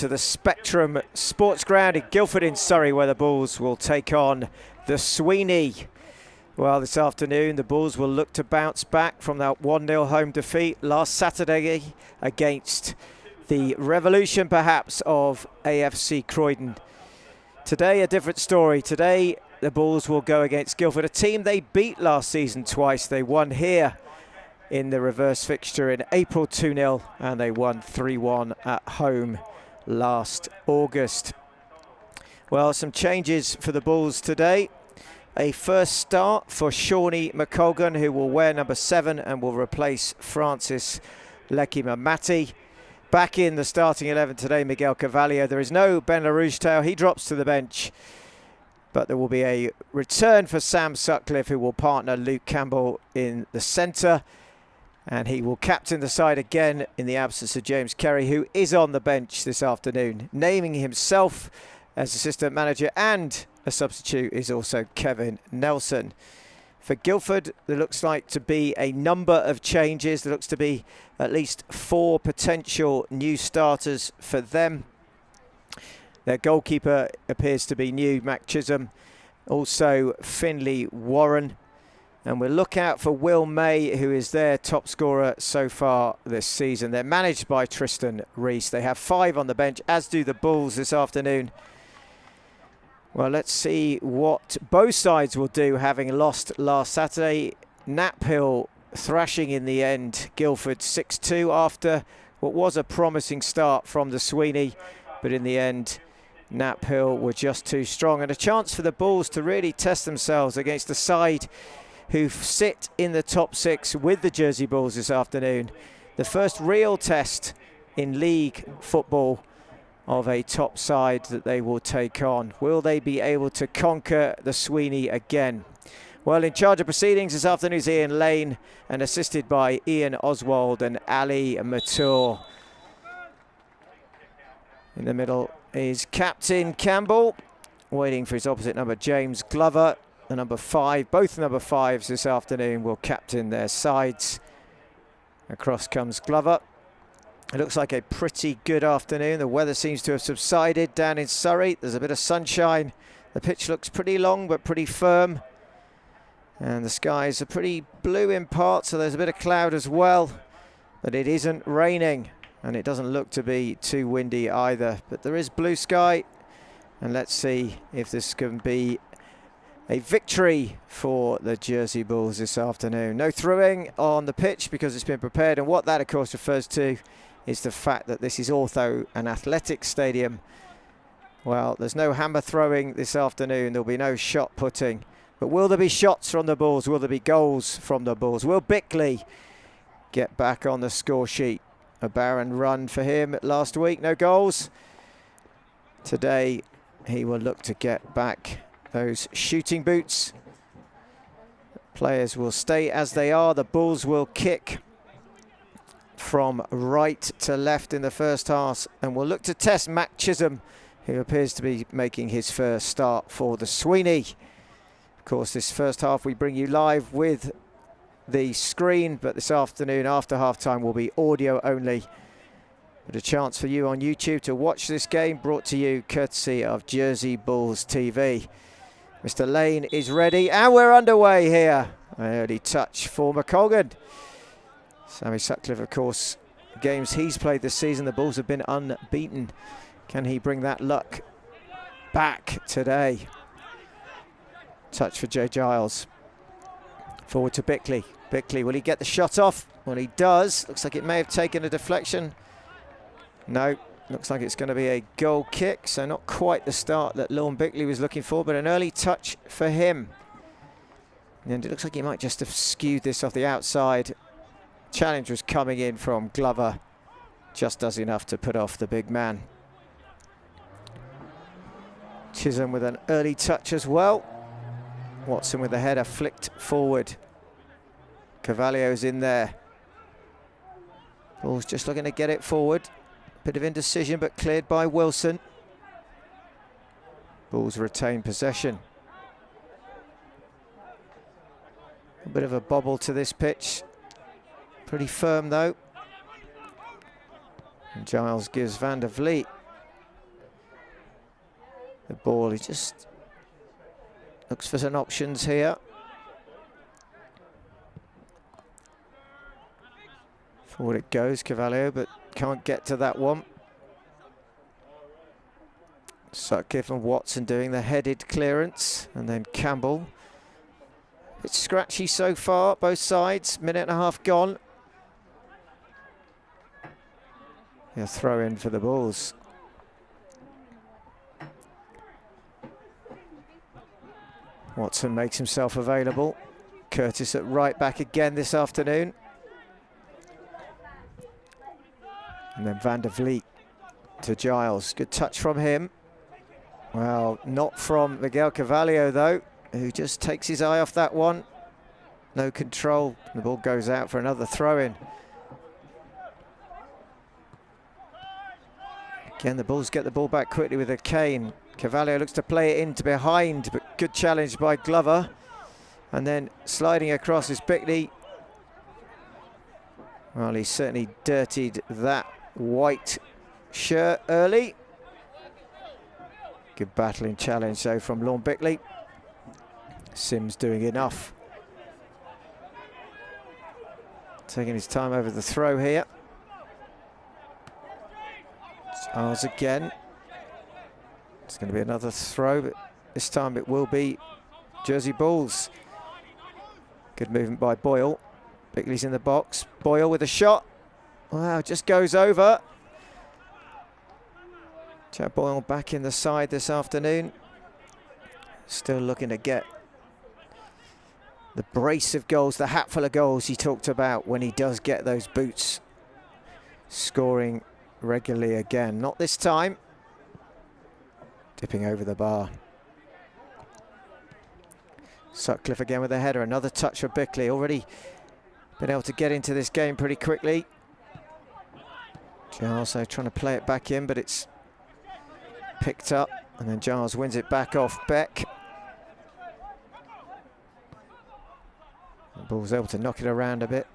to the Spectrum Sports Ground in Guildford in Surrey, where the Bulls will take on the Sweeney. Well, this afternoon the Bulls will look to bounce back from that 1-0 home defeat last Saturday against the Revolution, perhaps, of AFC Croydon. Today a different story. Today the Bulls will go against Guildford, a team they beat last season twice. They won here in the reverse fixture in April 2-0, and they won 3-1 at home last August. Well, some changes for the Bulls today. A first start for Shawnee McColgan, who will wear number 7 and will replace Francis Lekimamati. Back in the starting 11 today, Miguel Carvalho. There is no Ben LaRouche-Tail. He drops to the bench. But there will be a return for Sam Sutcliffe, who will partner Luke Campbell in the centre. And he will captain the side again in the absence of James Kerry, who is on the bench this afternoon. Naming himself as assistant manager and a substitute is also Kevin Nelson. For Guildford, there looks like to be a number of changes. There looks to be at least 4 potential new starters for them. Their goalkeeper appears to be new, Mac Chisholm. Also Finley Warren. And we'll look out for Will May, who is their top scorer so far this season. They're managed by Tristan Rees. They have 5 on the bench, as do the Bulls this afternoon. Well, let's see what both sides will do, having lost last Saturday. Knaphill thrashing in the end Guildford 6-2 after what was a promising start from the Sweeney. But in the end, Knaphill were just too strong. And a chance for the Bulls to really test themselves against the side who sit in the top 6 with the Jersey Bulls this afternoon. The first real test in league football of a top side that they will take on. Will they be able to conquer the Sweeney again? Well, in charge of proceedings this afternoon is Ian Lane, and assisted by Ian Oswald and Ali Matur. In the middle is Captain Campbell, waiting for his opposite number, James Glover. The number 5, both number 5s this afternoon will captain their sides. Across comes Glover. It looks like a pretty good afternoon. The weather seems to have subsided down in Surrey. There's a bit of sunshine. The pitch looks pretty long but pretty firm. And the skies are pretty blue in parts, so there's a bit of cloud as well. But it isn't raining, and it doesn't look to be too windy either. But there is blue sky, and let's see if this can be a victory for the Jersey Bulls this afternoon. No throwing on the pitch because it's been prepared, and what that of course refers to is the fact that this is also an athletic stadium. Well, there's no hammer throwing this afternoon. There'll be no shot putting. But will there be shots from the Bulls? Will there be goals from the Bulls? Will Bickley get back on the score sheet? A barren run for him last week, no goals. Today he will look to get back those shooting boots. Players will stay as they are. The Bulls will kick from right to left in the first half, and will look to test Mac Chisholm, who appears to be making his first start for the Sweeney. Of course, this first half we bring you live with the screen, but this afternoon after half-time will be audio only. But a chance for you on YouTube to watch this game, brought to you courtesy of Jersey Bulls TV. Mr. Lane is ready, and we're underway here. An early touch for McColgan. Sammy Sutcliffe, of course, games he's played this season, the Bulls have been unbeaten. Can he bring that luck back today? Touch for Jay Giles. Forward to Bickley. Bickley, will he get the shot off? Well, he does. Looks like it may have taken a deflection. No, looks like it's going to be a goal kick, so not quite the start that Lorne Bickley was looking for, but an early touch for him. And it looks like he might just have skewed this off the outside. Challenge was coming in from Glover. Just does enough to put off the big man. Chisholm with an early touch as well. Watson with the header flicked forward. Carvalho's in there. Bulls just looking to get it forward. Bit of indecision, but cleared by Wilson. Bulls retain possession. A bit of a bobble to this pitch. Pretty firm though. And Giles gives Van der Vliet ball. He just looks for some options here. Forward it goes, Carvalho, but can't get to that one. Sutcliffe and Watson doing the headed clearance, and then Campbell. It's scratchy so far, both sides. Minute and a half gone. A throw in for the Bulls. Watson makes himself available. Curtis at right back again this afternoon. And then Van der Vliet to Giles. Good touch from him. Well, not from Miguel Carvalho though, who just takes his eye off that one. No control. The ball goes out for another throw-in. Again, the Bulls get the ball back quickly with a cane. Carvalho looks to play it into behind, but good challenge by Glover. And then sliding across is Bickley. Well, he certainly dirtied that white shirt early. Good battling challenge though from Lorne Bickley. Sims doing enough. Taking his time over the throw here. Giles again. It's going to be another throw, but this time it will be Jersey Bulls. Good movement by Boyle. Bickley's in the box. Boyle with a shot. Wow, just goes over. Chad Boyle back in the side this afternoon. Still looking to get the brace of goals, the hatful of goals he talked about when he does get those boots. Scoring regularly again. Not this time. Dipping over the bar. Sutcliffe again with a header. Another touch for Bickley. Already been able to get into this game pretty quickly. Giles trying to play it back in, but it's picked up. And then Giles wins it back off Beck. The ball's able to knock it around a bit.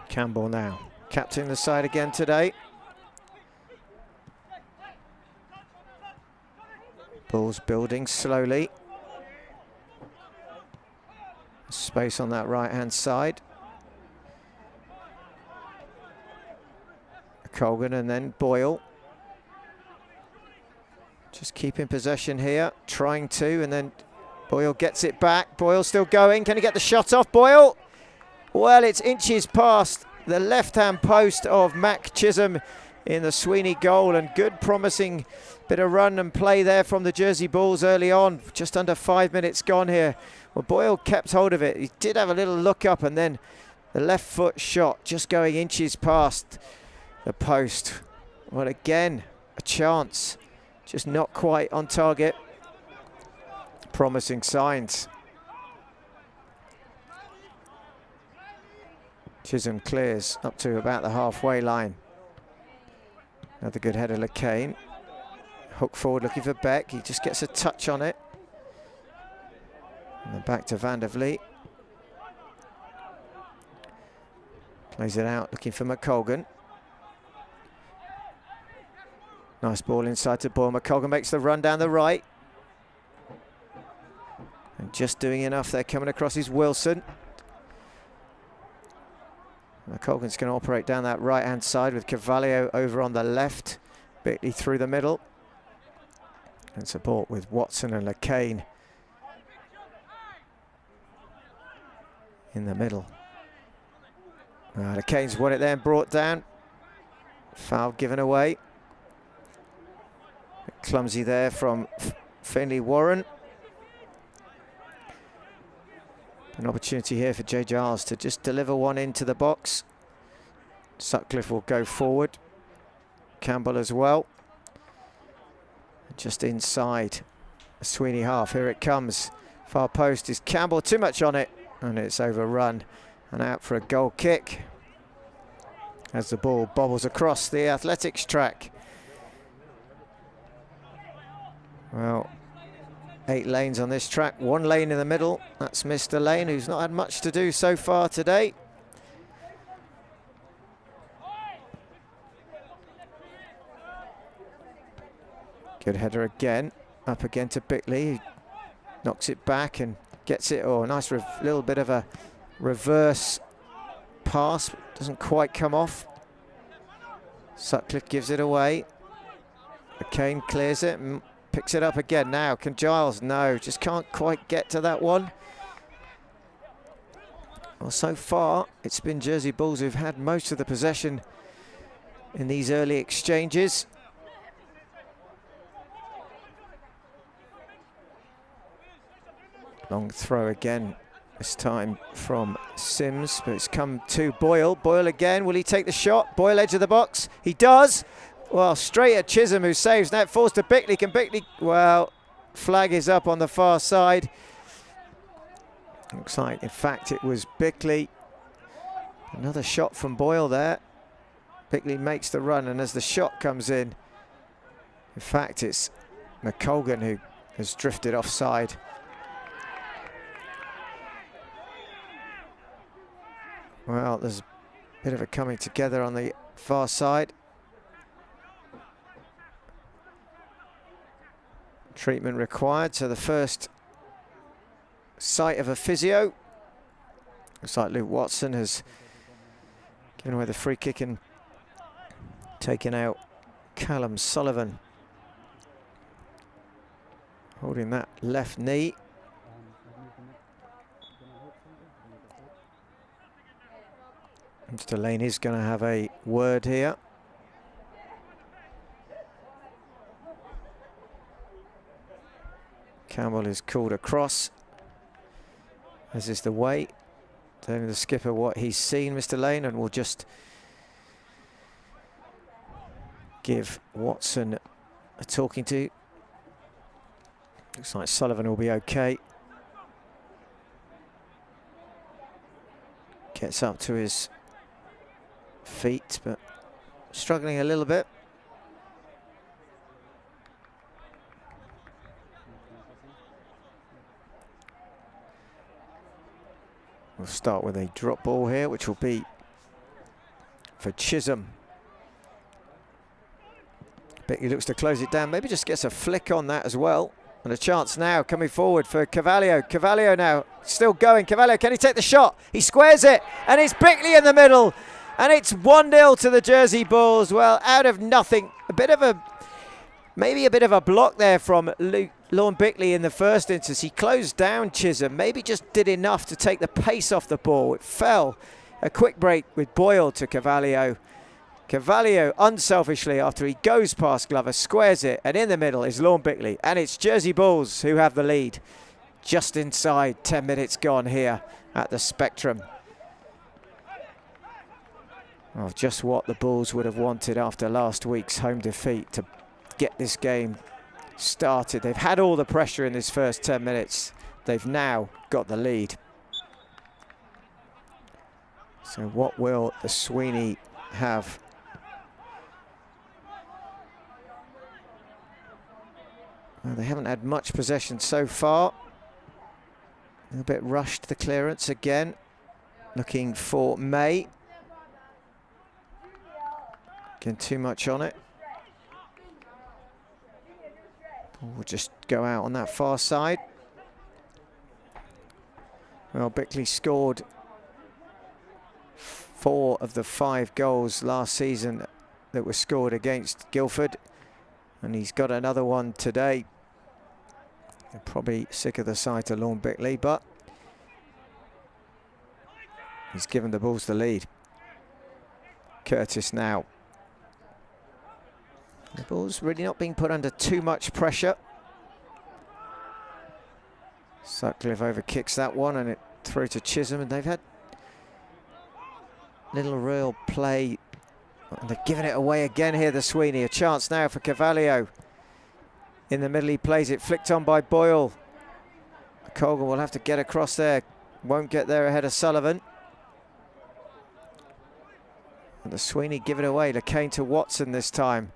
Campbell now, captaining the side again today. Bulls building slowly. Space on that right-hand side. Colgan and then Boyle. Just keeping possession here, trying to, and then Boyle gets it back. Boyle still going. Can he get the shot off? Boyle? Well, it's inches past the left-hand post of Mac Chisholm in the Sweeney goal, and good promising bit of run and play there from the Jersey Bulls early on. Just under 5 minutes gone here. Well, Boyle kept hold of it. He did have a little look up, and then the left foot shot just going inches past the post. Well, again, a chance. Just not quite on target. Promising signs. Chisholm clears up to about the halfway line. Another good header, LeCain. Hook forward looking for Beck. He just gets a touch on it. And then back to Van der Vliet. Plays it out looking for McColgan. Nice ball inside to Boyle. McColgan makes the run down the right. And just doing enough there, coming across is Wilson. McColgan's going to operate down that right-hand side with Carvalho over on the left. Bickley through the middle. And support with Watson and LeCain in the middle. LeCain's won it there and brought down. Foul given away. Clumsy there from Finley Warren. An opportunity here for Jay Giles to just deliver one into the box. Sutcliffe will go forward. Campbell as well. Just inside the Sweeney half. Here it comes. Far post is Campbell. Too much on it. And it's overrun and out for a goal kick. As the ball bobbles across the athletics track. Well, 8 lanes on this track. 1 lane in the middle. That's Mr. Lane, who's not had much to do so far today. Good header again. Up again to Bickley. He knocks it back and gets it. Oh, a nice little bit of a reverse pass. Doesn't quite come off. Sutcliffe gives it away. McCain clears it and picks it up again now. Can Giles? No, just can't quite get to that one. Well, so far, it's been Jersey Bulls who've had most of the possession in these early exchanges. Long throw again, this time from Sims, but it's come to Boyle. Boyle again, will he take the shot? Boyle edge of the box, he does. Well, straight at Chisholm, who saves. Now it falls to Bickley. Can Bickley? Well, flag is up on the far side. Looks like, in fact, it was Bickley. Another shot from Boyle there. Bickley makes the run, and as the shot comes in fact, it's McColgan who has drifted offside. Well, there's a bit of a coming together on the far side. Treatment required, so the first sight of a physio. Looks like Luke Watson has given away the free kick and taken out Callum Sullivan, holding that left knee. Mr. Lane is going to have a word here. Campbell is called across, as is the way. Telling the skipper what he's seen, Mr. Lane, and we'll just give Watson a talking to. Looks like Sullivan will be okay. Gets up to his feet, but struggling a little bit. We'll start with a drop ball here, which will be for Chisholm. He looks to close it down, maybe just gets a flick on that as well. And a chance now coming forward for Carvalho. Carvalho now still going. Carvalho, can he take the shot? He squares it, and it's Bickley in the middle. And it's 1-0 to the Jersey Bulls. Well, out of nothing, maybe a bit of a block there from Lorne Bickley in the first instance. He closed down Chisholm, maybe just did enough to take the pace off the ball. It fell. A quick break with Boyle to Carvalho. Carvalho, unselfishly, after he goes past Glover, squares it, and in the middle is Lorne Bickley. And it's Jersey Bulls who have the lead. Just inside 10 minutes gone here at the Spectrum. Oh, just what the Bulls would have wanted after last week's home defeat to get this game started. They've had all the pressure in this first 10 minutes. They've now got the lead. So what will the Sweeney have? Well, they haven't had much possession so far. A little bit rushed the clearance again. Looking for May. Getting too much on it. We'll just go out on that far side. Well, Bickley scored 4 of the 5 goals last season that were scored against Guildford, and he's got another one today. You're probably sick of the sight of Lorne Bickley, but he's given the Bulls the lead. Curtis now. The Bulls really not being put under too much pressure. Sutcliffe over kicks that one, and it through to Chisholm, and they've had little real play. And they're giving it away again here, the Sweeney. A chance now for Carvalho. In the middle, he plays it, flicked on by Boyle. Colgan will have to get across there. Won't get there ahead of Sullivan. And the Sweeney give it away. LeCain to Watson this time.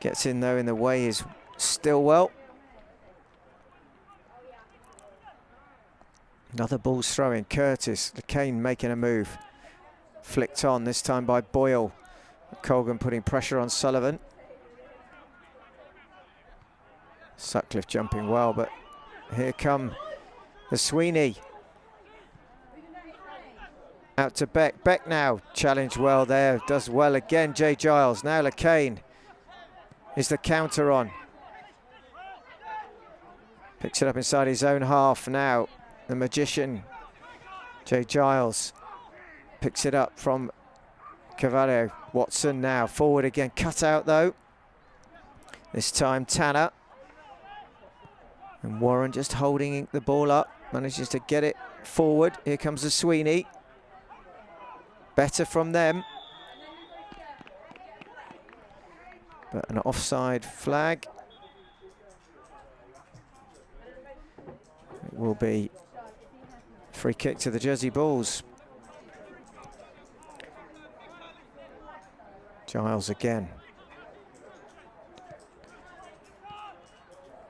Gets in though, in the way is Stillwell. Another Bulls throw in. Curtis, LeCain making a move. Flicked on, this time by Boyle. Colgan putting pressure on Sullivan. Sutcliffe jumping well, but here come the Sweeney. Out to Beck. Beck now challenged well there. Does well again, Jay Giles. Now LeCain is the counter on. Picks it up inside his own half now. The magician, Jay Giles, picks it up from Carvalho. Watson now forward again. Cut out though. This time Tanner. And Warren just holding the ball up. Manages to get it forward. Here comes the Sweeney. Better from them. But an offside flag. It will be free kick to the Jersey Bulls. Giles again.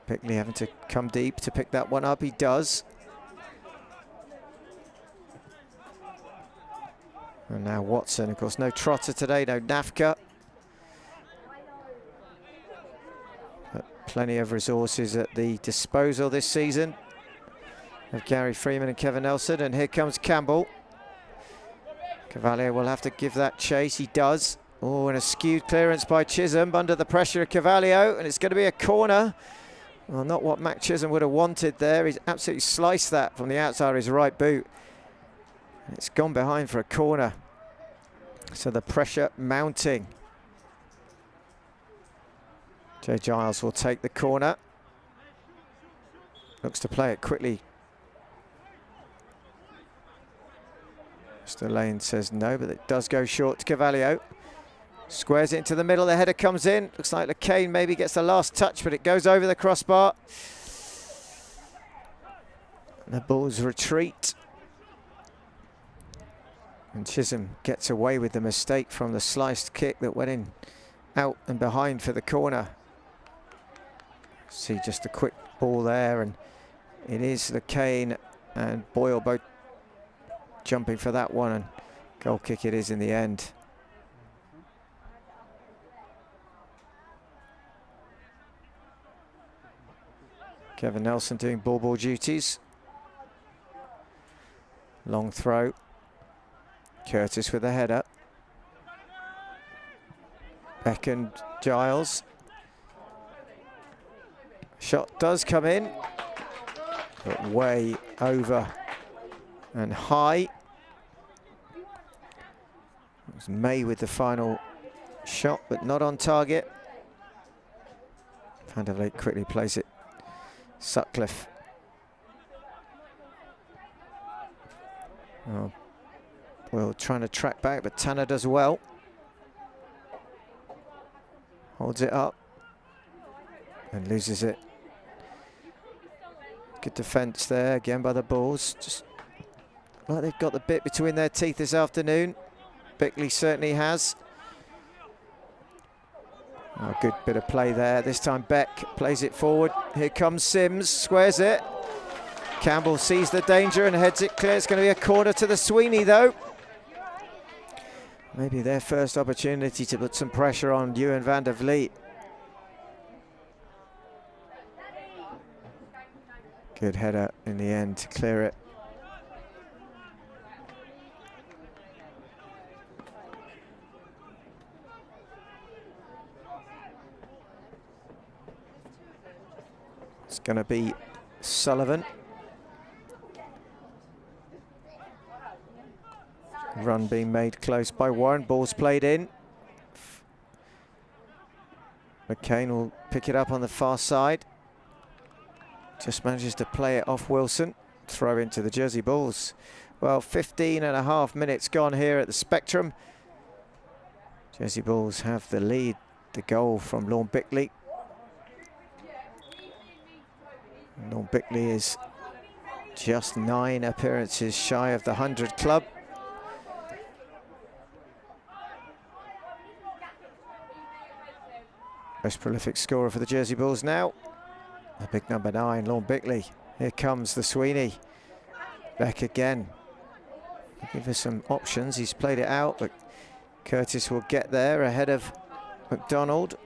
Pickley having to come deep to pick that one up. He does. And now Watson, of course, no Trotter today, no Nafka. But plenty of resources at the disposal this season of Gary Freeman and Kevin Nelson. And here comes Campbell. Cavalier will have to give that chase. He does. Oh, and a skewed clearance by Chisholm under the pressure of Cavalier. And it's going to be a corner. Well, not what Mac Chisholm would have wanted there. He's absolutely sliced that from the outside of his right boot. It's gone behind for a corner. So the pressure mounting. Jay Giles will take the corner. Looks to play it quickly. Mr. Lane says no, but it does go short to Cavalier. Squares it into the middle, the header comes in. Looks like LeCain maybe gets the last touch, but it goes over the crossbar. The Bulls retreat. And Chisholm gets away with the mistake from the sliced kick that went in, out and behind for the corner. See just a quick ball there, and it is LeCain and Boyle both jumping for that one, and goal kick it is in the end. Kevin Nelson doing ball duties. Long throw. Curtis with a header. Beck and Giles. Shot does come in, but way over and high. It was May with the final shot, but not on target. Van der Vleet quickly plays it. Sutcliffe. Oh, Will trying to track back, but Tanner does well. Holds it up and loses it. Good defence there again by the Bulls. Just well, they've got the bit between their teeth this afternoon. Bickley certainly has. Oh, good bit of play there. This time Beck plays it forward. Here comes Sims, squares it. Campbell sees the danger and heads it clear. It's going to be a corner to the Sweeney though. Maybe their first opportunity to put some pressure on Ewan van der Vleet. Good header in the end to clear it. It's going to be Sullivan. Run being made close by Warren. Ball's played in. McCain will pick it up on the far side. Just manages to play it off Wilson. Throw into the Jersey Bulls. Well, 15.5 minutes gone here at the Spectrum. Jersey Bulls have the lead. The goal from Lorne Bickley. Lorne Bickley is just 9 appearances shy of the 100 club. Most prolific scorer for the Jersey Bulls now. The big number 9, Lorne Bickley. Here comes the Sweeney. Beck again. Give us some options. He's played it out, but Curtis will get there ahead of McDonald.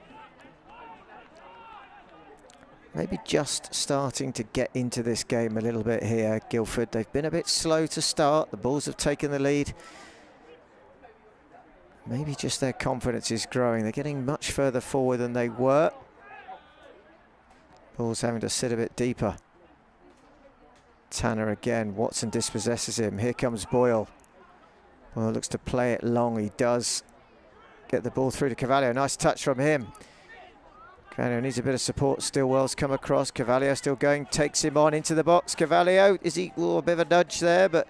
maybe just starting to get into this game a little bit here, Guildford. They've been a bit slow to start. The Bulls have taken the lead. Maybe just their confidence is growing. They're getting much further forward than they were. Bulls having to sit a bit deeper. Tanner again. Watson dispossesses him. Here comes Boyle. Boyle looks to play it long. He does get the ball through to Carvalho. Nice touch from him. Carvalho needs a bit of support. Stillwell's come across. Carvalho still going. Takes him on into the box. Carvalho, is he? Oh, a bit of a nudge there, but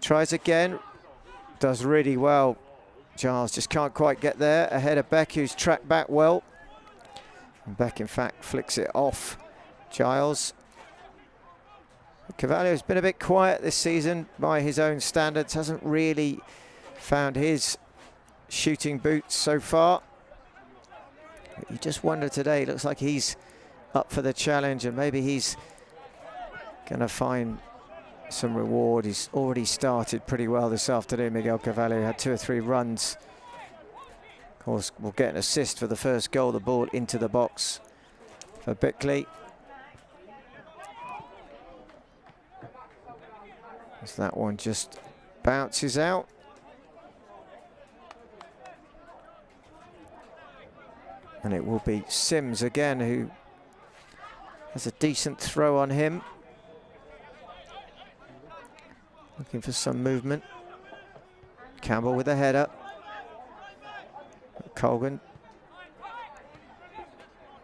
tries again. Does really well. Giles just can't quite get there. Ahead of Beck, who's tracked back well. And Beck, in fact, flicks it off. Giles. Carvalho's been a bit quiet this season by his own standards. Hasn't really found his shooting boots so far. You just wonder today, looks like he's up for the challenge and maybe he's going to find some reward. He's already started pretty well this afternoon. Miguel Carvalho had 2 or 3 runs. Of course, we'll get an assist for the first goal. The ball into the box for Bickley. As that one just bounces out. And it will be Sims again, who has a decent throw on him. Looking for some movement. Campbell with a header. Colgan.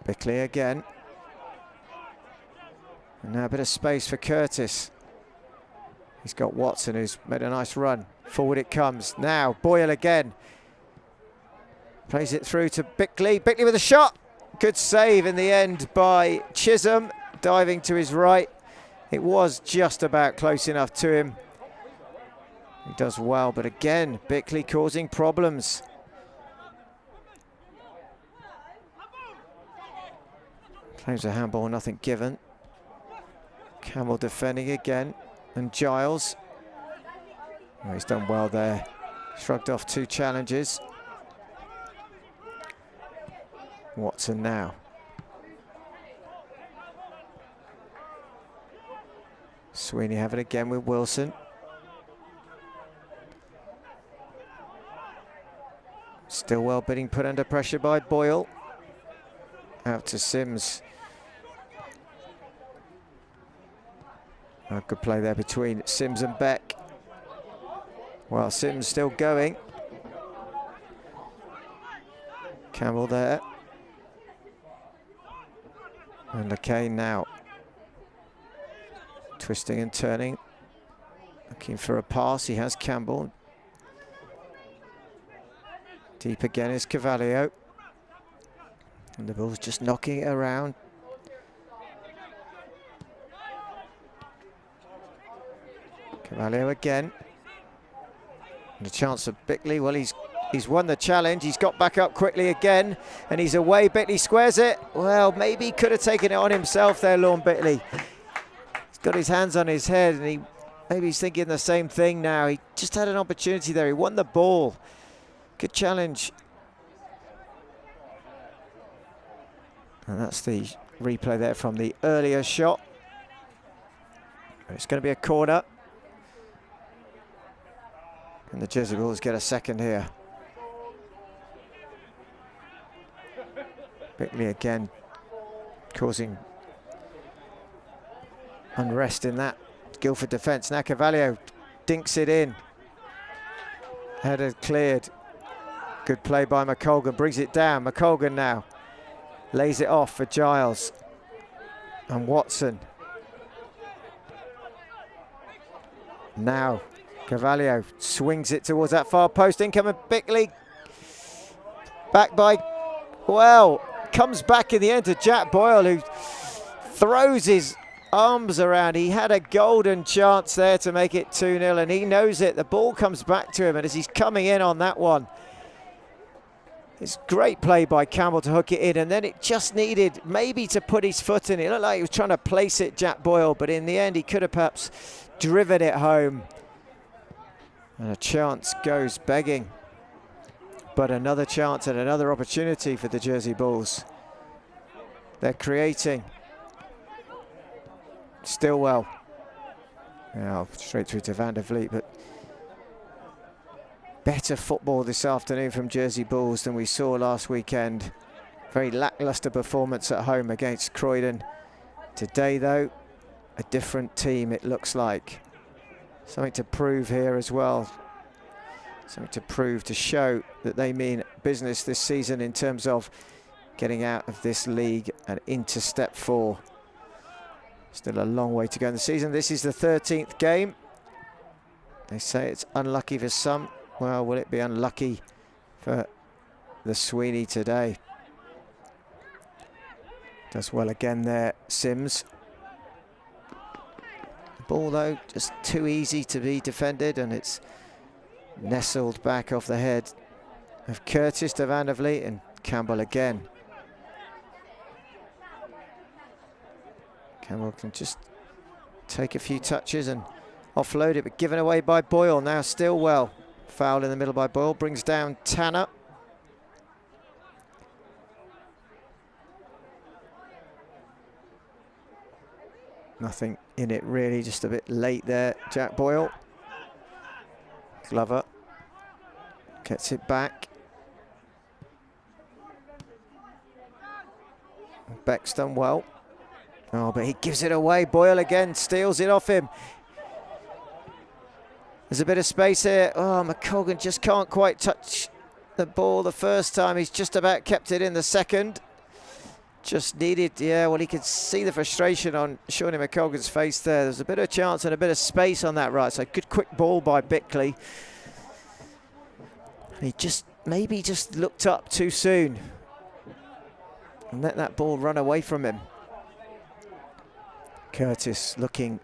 Bickley again. And now a bit of space for Curtis. He's got Watson, who's made a nice run. Forward it comes. Now Boyle again. Plays it through to Bickley. Bickley with a shot. Good save in the end by Chisholm. Diving to his right. It was just about close enough to him. He does well, but again, Bickley causing problems. Claims a handball, nothing given. Campbell defending again. And Giles. Oh, he's done well there. Shrugged off 2 challenges. Watson now. Sweeney have it again with Wilson. Stillwell being put under pressure by Boyle. Out to Sims. A good play there between Sims and Beck. Well, Sims still going. Campbell there. And LeCain now. Twisting and turning. Looking for a pass. He has Campbell. Deep again is Carvalho. And the ball's just knocking it around. Carvalho again. And a chance for Bickley. Well, he's won the challenge. He's got back up quickly again. And he's away. Bickley squares it. Well, maybe he could have taken it on himself there, Lorne Bickley. He's got his hands on his head and maybe he's thinking the same thing now. He just had an opportunity there. He won the ball. Good challenge. And that's the replay there from the earlier shot. It's going to be a corner. And the Jersey Bulls get a second here. Bickley again causing unrest in that Guildford defence. Now Carvalho dinks it in. Header cleared. Good play by McColgan, brings it down. McColgan now lays it off for Giles and Watson. Now Carvalho swings it towards that far post. Incoming Bickley. Back by, well, comes back in the end to Jack Boyle, who throws his arms around. He had a golden chance there to make it 2-0, and he knows it. The ball comes back to him, and as he's coming in on that one, it's great play by Campbell to hook it in, and then it just needed maybe to put his foot in. It looked like he was trying to place it, Jack Boyle, but in the end he could have perhaps driven it home. And a chance goes begging. But another chance and another opportunity for the Jersey Bulls. they're creating. Stillwell. Now straight through to Van der Vliet, but better football this afternoon from Jersey Bulls than we saw last weekend. Very lacklustre performance at home against Croydon. Today, though, a different team, it looks like. Something to prove here as well. Something to prove, to show that they mean business this season in terms of getting out of this league and into step 4. Still a long way to go in the season. This is the 13th game. They say it's unlucky for some. Well, will it be unlucky for the Sweeney today? Does well again there, Sims. The ball, though, just too easy to be defended, and it's nestled back off the head of Curtis to Van der Vliet, and Campbell again. Campbell can just take a few touches and offload it, but given away by Boyle. Now Stillwell. Foul in the middle by Boyle, brings down Tanner. Nothing in it really, just a bit late there, Jack Boyle. Glover gets it back. Beck's done well. Oh, but he gives it away. Boyle again steals it off him. There's a bit of space here. Oh, McColgan just can't quite touch the ball the first time. He's just about kept it in the second. Just needed, yeah, well, he could see the frustration on Shawnee McColgan's face there. There's a bit of chance and a bit of space on that right side. Good quick ball by Bickley. And he just, maybe just looked up too soon and let that ball run away from him. Curtis looking,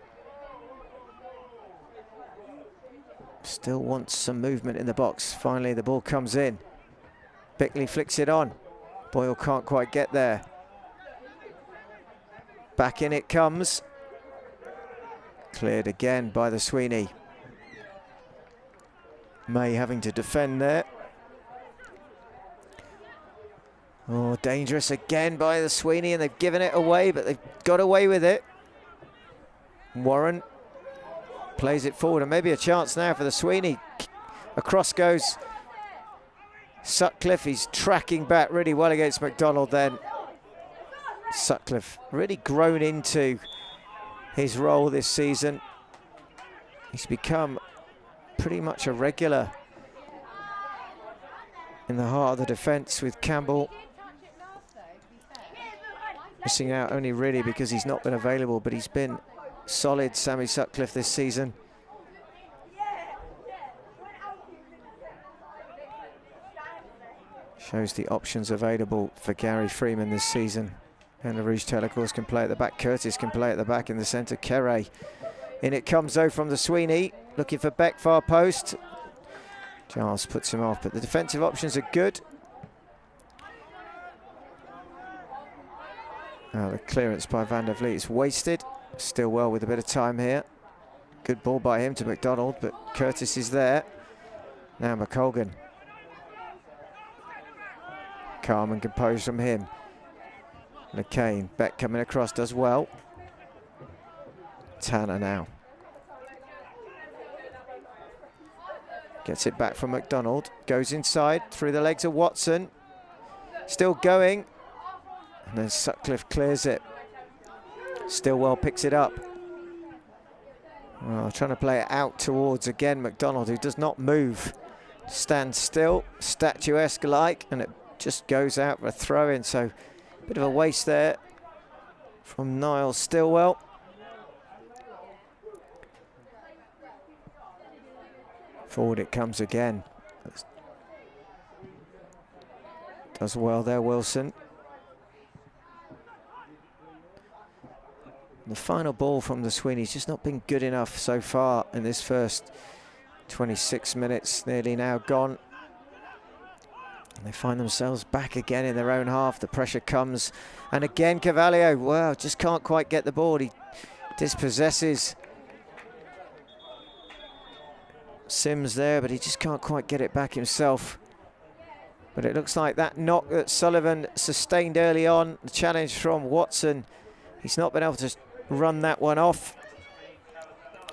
still wants some movement in the box. Finally, the ball comes in. Bickley flicks it on. Boyle can't quite get there. Back in it comes. Cleared again by the Sweeney. May having to defend there. Oh, dangerous again by the Sweeney, and they've given it away, but they've got away with it. Warren plays it forward, and maybe a chance now for the Sweeney. Across goes Sutcliffe. He's tracking back really well against McDonald then. Sutcliffe really grown into his role this season. He's become pretty much a regular in the heart of the defence with Campbell missing out only really because he's not been available, but he's been solid, Sammy Sutcliffe, this season. Shows the options available for Gary Freeman this season. And the Rouge Taylor, of course, can play at the back. Curtis can play at the back in the centre. Kere. In it comes, though, from the Sweeney. Looking for Beck, far post. Giles puts him off, but the defensive options are good. Now the clearance by Van der Vliet is wasted. Stillwell with a bit of time here. Good ball by him to McDonald, but Curtis is there. Now McColgan. Calm and composed from him. McCain, Beck coming across, does well. Tanner now. Gets it back from McDonald. Goes inside, through the legs of Watson. Still going. And then Sutcliffe clears it. Stillwell picks it up. Well, trying to play it out towards, again, McDonald, who does not move. Stands still, statuesque like, and it just goes out for a throw-in, so a bit of a waste there from Niall Stillwell. Forward it comes again. Does well there, Wilson. The final ball from the Sweeney's just not been good enough so far in this first 26 minutes, nearly now gone. And they find themselves back again in their own half. The pressure comes, and again Cavallio, wow, just can't quite get the ball. He dispossesses Sims there, but he just can't quite get it back himself. But it looks like that knock that Sullivan sustained early on, the challenge from Watson, he's not been able to run that one off.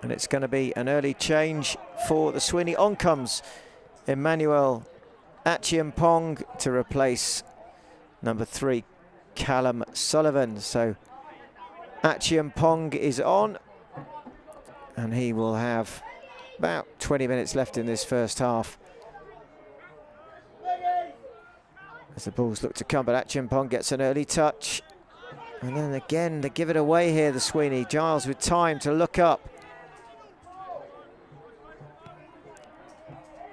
And it's going to be an early change for the Sweeney. On comes Emmanuel Achiampong to replace number 3, Callum Sullivan. So Achiampong is on, and he will have about 20 minutes left in this first half. As the Bulls look to come, but Achiampong gets an early touch. And then again, they give it away here, the Sweeney. Giles with time to look up.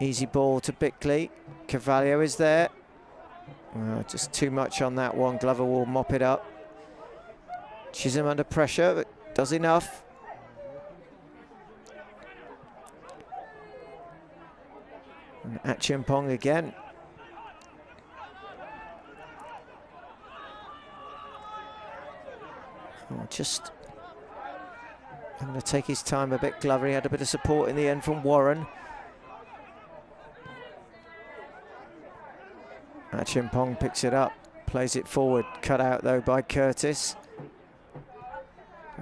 Easy ball to Bickley. Cavallio is there. Just too much on that one. Glover will mop it up. Chisholm under pressure, but does enough. And Achiampong again. Just I'm going to take his time a bit, Glover. He had a bit of support in the end from Warren. Achiampong picks it up, plays it forward, cut out though by Curtis.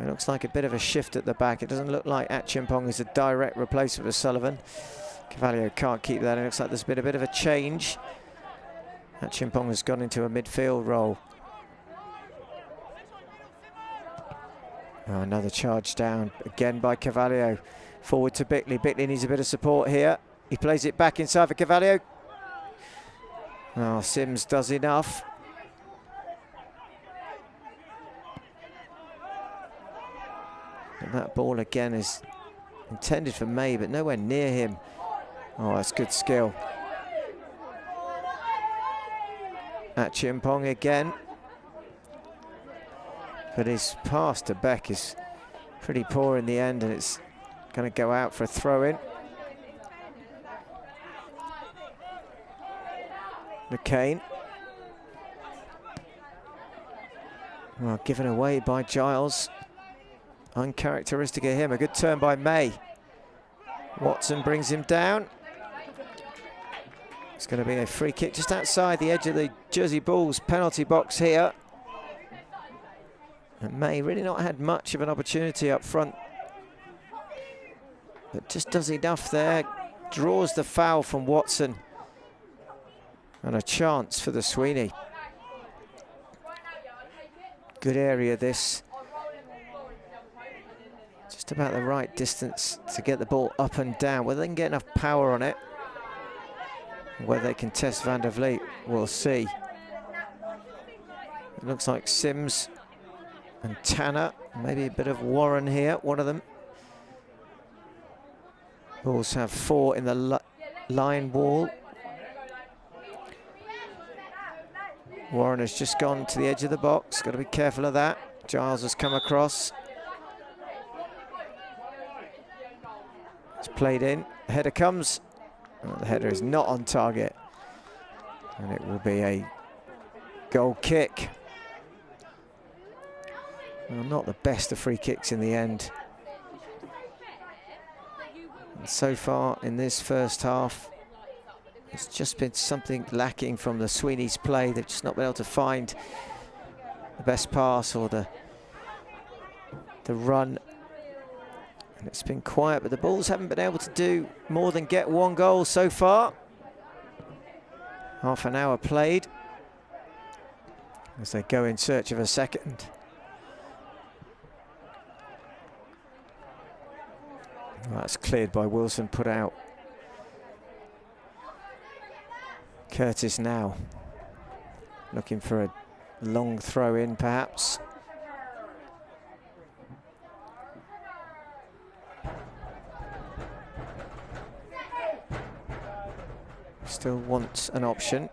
It looks like a bit of a shift at the back. It doesn't look like Achiampong is a direct replacement of Sullivan. Cavallio can't keep that. It looks like there's been a bit of a change. Achiampong has gone into a midfield role. Oh, another charge down again by Cavallio. Forward to Bickley. Bickley needs a bit of support here. He plays it back inside for Cavallio. Oh, Sims does enough. And that ball again is intended for May, but nowhere near him. Oh, that's good skill. Achiampong again. But his pass to Beck is pretty poor in the end, and it's going to go out for a throw-in. McCain. Well, given away by Giles. Uncharacteristic of him. A good turn by May. Watson brings him down. It's going to be a free kick just outside the edge of the Jersey Bulls penalty box here. And May really not had much of an opportunity up front, but just does enough there. Draws the foul from Watson. And a chance for the Sweeney. Good area this. Just about the right distance to get the ball up and down. Whether they can get enough power on it, whether they can test Van der Vliet, we'll see. It looks like Sims and Tanner, maybe a bit of Warren here, one of them. Bulls have 4 in the line wall. Warren has just gone to the edge of the box, got to be careful of that. Giles has come across. It's played in, the header comes. Oh, the header is not on target. And it will be a goal kick. Well, not the best of free kicks in the end. And so far in this first half, it's just been something lacking from the Sweeney's play. They've just not been able to find the best pass or the run. And it's been quiet, but the Bulls haven't been able to do more than get 1 goal so far. Half an hour played as they go in search of a second. Well, that's cleared by Wilson, put out. Curtis now looking for a long throw in perhaps. Still wants an option.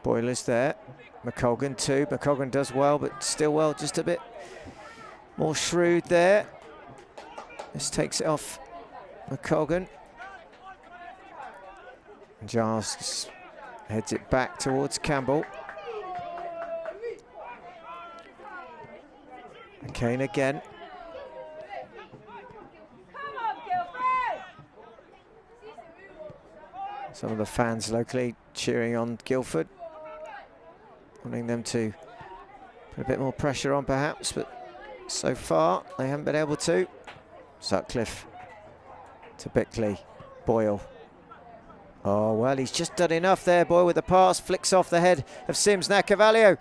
Boyler's there. McColgan too. McColgan does well, but Stillwell just a bit more shrewd there. This takes it off McColgan. Giles heads it back towards Campbell. McCain again. Some of the fans locally cheering on Guildford, wanting them to put a bit more pressure on perhaps, but so far they haven't been able to. Sutcliffe to Bickley, Boyle. Oh, well, he's just done enough there. Boyle with the pass, flicks off the head of Sims. Now Cavallio,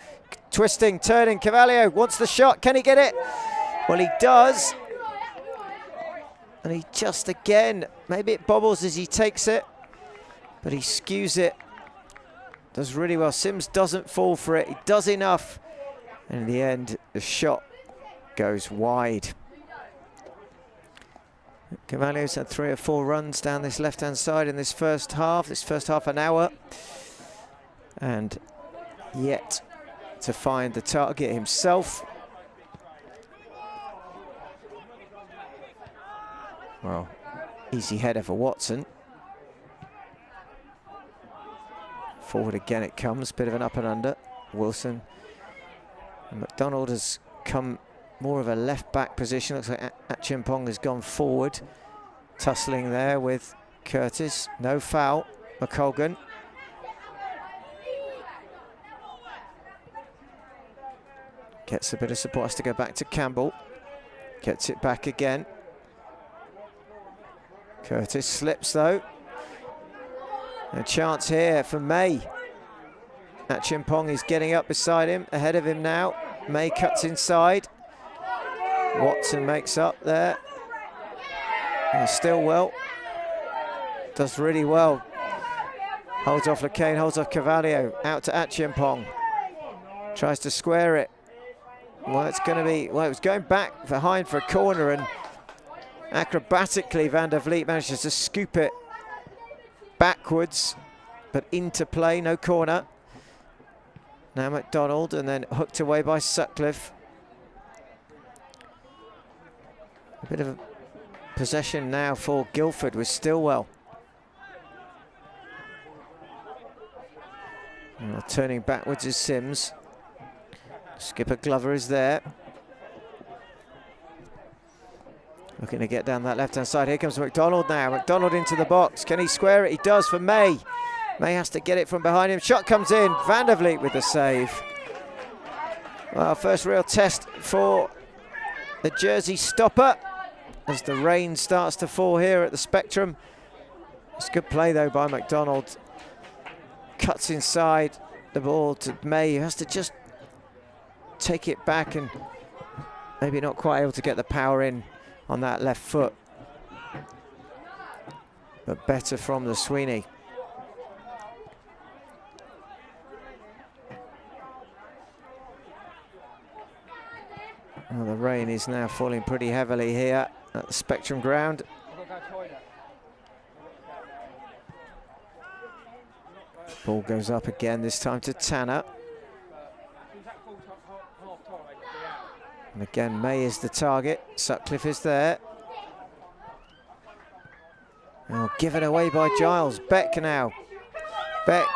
twisting, turning. Cavallio wants the shot. Can he get it? Well, he does. And he just again, maybe it bobbles as he takes it, but he skews it. Does really well. Sims doesn't fall for it. He does enough. And in the end, the shot goes wide. Cavallio's had 3 or 4 runs down this left-hand side in this first half an hour. And yet to find the target himself. Well, easy header for Watson. Forward again it comes, bit of an up and under. Wilson. And McDonald has come more of a left-back position. Looks like Achimpong has gone forward. Tussling there with Curtis. No foul. McColgan. Gets a bit of support, has to go back to Campbell. Gets it back again. Curtis slips though. A chance here for May. Achimpong is getting up beside him, ahead of him now. May cuts inside. Watson makes up there. And Stillwell does really well. Holds off Lacane, holds off Cavallio. Out to Achimpong. Tries to square it. Well, it's going to be, well, it was going back behind for a corner, and acrobatically Van der Vliet manages to scoop it backwards, but into play, no corner. Now McDonald, and then hooked away by Sutcliffe. A bit of a possession now for Guildford with Stillwell. Well, turning backwards is Sims. Skipper Glover is there. Looking to get down that left-hand side. Here comes McDonald now. McDonald into the box. Can he square it? He does for May. May has to get it from behind him. Shot comes in. Van der Vliet with the save. Well, first real test for the Jersey stopper as the rain starts to fall here at the Spectrum. It's good play though by McDonald. Cuts inside the ball to May, who has to just take it back and maybe not quite able to get the power in on that left foot. But better from the Sweeney. Well, the rain is now falling pretty heavily here at the Spectrum ground. Ball goes up again, this time to Tanner. And again, May is the target. Sutcliffe is there. Oh, given away by Giles. Beck now. Beck.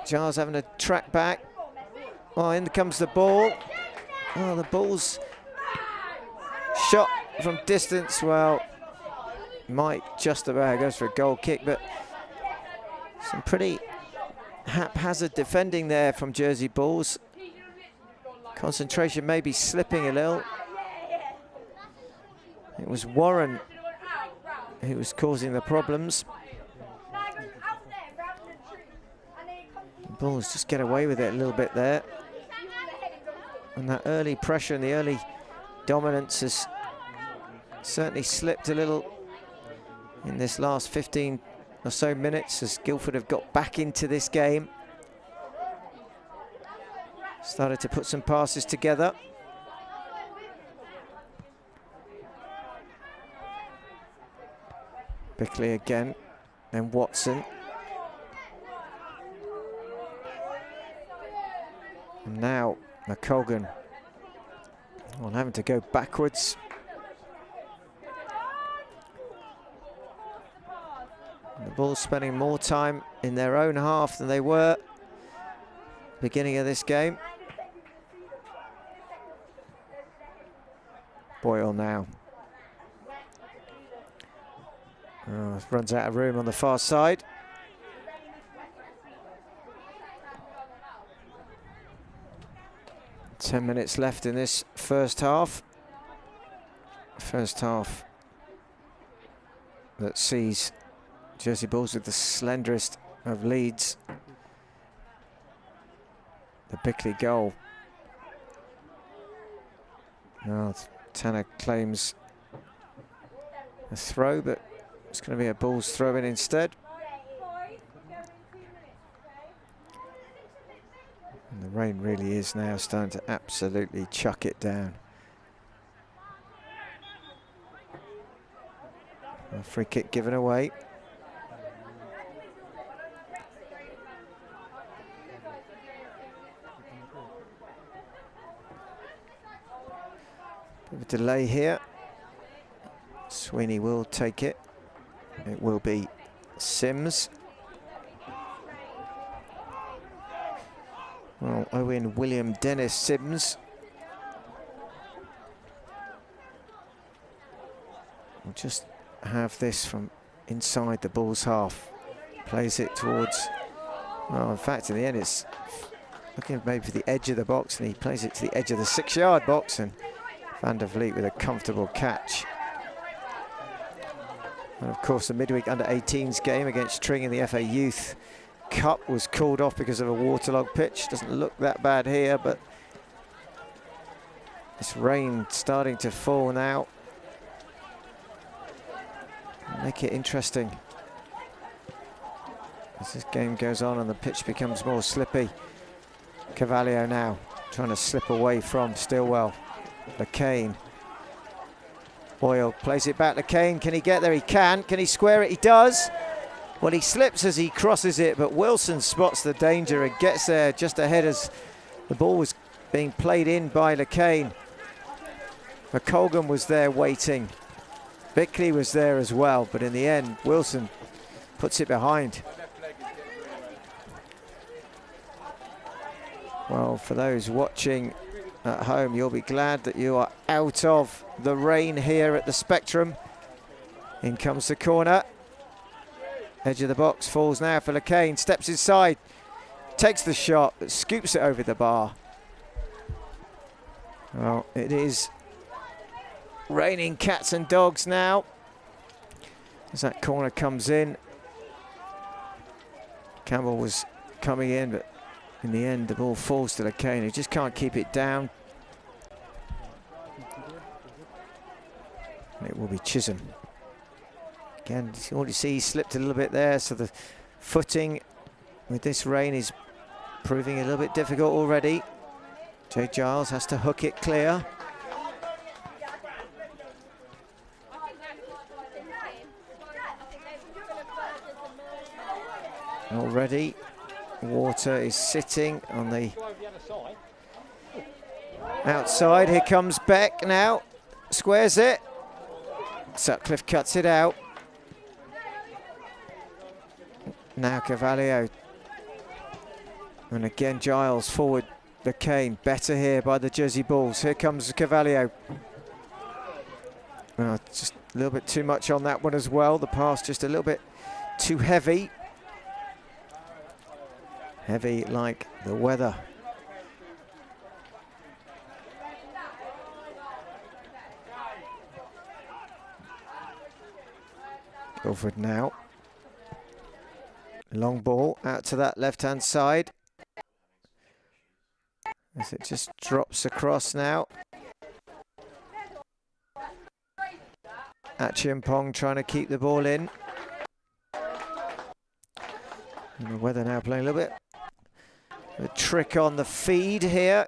Giles having to track back. Oh, in comes the ball. Oh, the ball's shot from distance. Well, might just about goes for a goal kick, but some pretty haphazard defending there from Jersey Bulls. Concentration maybe slipping a little. It was Warren who was causing the problems. The Bulls just get away with it a little bit there. And that early pressure and the early dominance has certainly slipped a little in this last 15 or so minutes as Guildford have got back into this game. Started to put some passes together. Bickley again, then Watson. And now McColgan, well, having to go backwards. The Bulls spending more time in their own half than they were beginning of this game. Boyle now. Oh, runs out of room on the far side. Ten minutes left in this first half. First half that sees Jersey Bulls with the slenderest of leads. The Bickley goal. Now Tanner claims a throw, but it's going to be a Bulls throw in instead. And the rain really is now starting to absolutely chuck it down. A free kick given away. Bit of a delay here. Sweeney will take it. It will be Sims. Well, Owen William Dennis Sims will just have this from inside the Bulls half. Plays it towards, well, in fact, in the end, it's looking maybe for the edge of the box, and he plays it to the edge of the 6-yard box, and Van der Vliet with a comfortable catch. And of course, the midweek under-18s game against Tring in the FA Youth Cup was called off because of a waterlogged pitch. Doesn't look that bad here, but this rain starting to fall now. Make it interesting as this game goes on and the pitch becomes more slippy. Cavallio now trying to slip away from Stillwell. LeCain. Boyle plays it back. LeCain, can he get there? He can. Can he square it? He does. Well, he slips as he crosses it, but Wilson spots the danger and gets there just ahead as the ball was being played in by LeCain. McColgan was there waiting. Bickley was there as well, but in the end, Wilson puts it behind. Well, for those watching at home, you'll be glad that you are out of the rain here at the Spectrum. In comes the corner. Edge of the box falls now for LeCain. Steps inside, takes the shot, but scoops it over the bar. Well, it is raining cats and dogs now as that corner comes in. Campbell was coming in, but in the end the ball falls to LeCain, who just can't keep it down. And it will be Chisholm. Again, you already see he slipped a little bit there, so the footing with this rain is proving a little bit difficult already. Jay Giles has to hook it clear. Already, water is sitting on the outside. Here comes Beck now, squares it. Sutcliffe cuts it out. Now Cavallio. And again Giles forward. LeCain, better here by the Jersey Bulls. Here comes Cavallio. Just a little bit too much on that one as well. The pass just a little bit too heavy. Heavy like the weather. Guildford now. Long ball out to that left-hand side. As it just drops across now. Achiampong trying to keep the ball in. And the weather now playing a little bit. A trick on the feed here.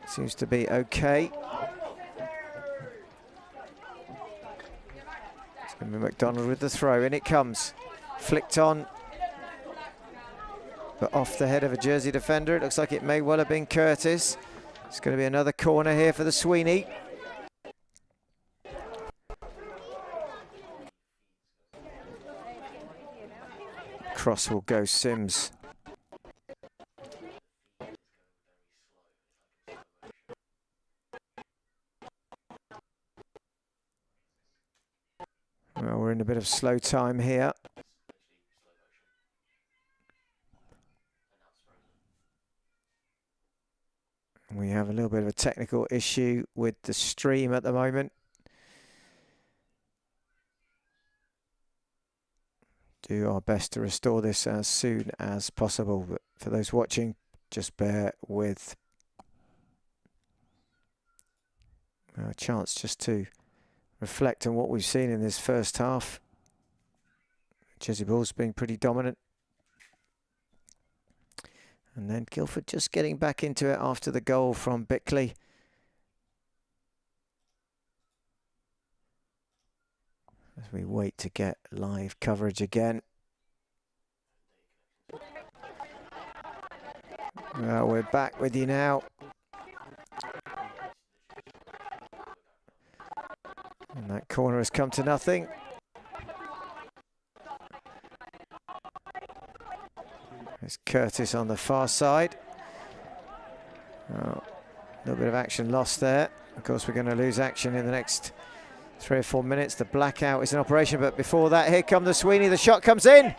Seems to be okay. It's going to be McDonald with the throw. In it comes. Flicked on. But off the head of a Jersey defender. It looks like it may well have been Curtis. It's going to be another corner here for the Sweeney. Cross will go Sims. we're in a bit of slow time here. We have a little bit of a technical issue with the stream at the moment. Do our best to restore this as soon as possible, but for those watching, just bear with a chance just to reflect on what we've seen in this first half. Jersey Bulls being pretty dominant. And then Guildford just getting back into it after the goal from Bickley. As we wait to get live coverage again. Well, we're back with you now. And that corner has come to nothing. There's Curtis on the far side. Oh, a little bit of action lost there. Of course, we're going to lose action in the next 3 or 4 minutes. The blackout is in operation, but before that, here come the Sweeney. The shot comes in.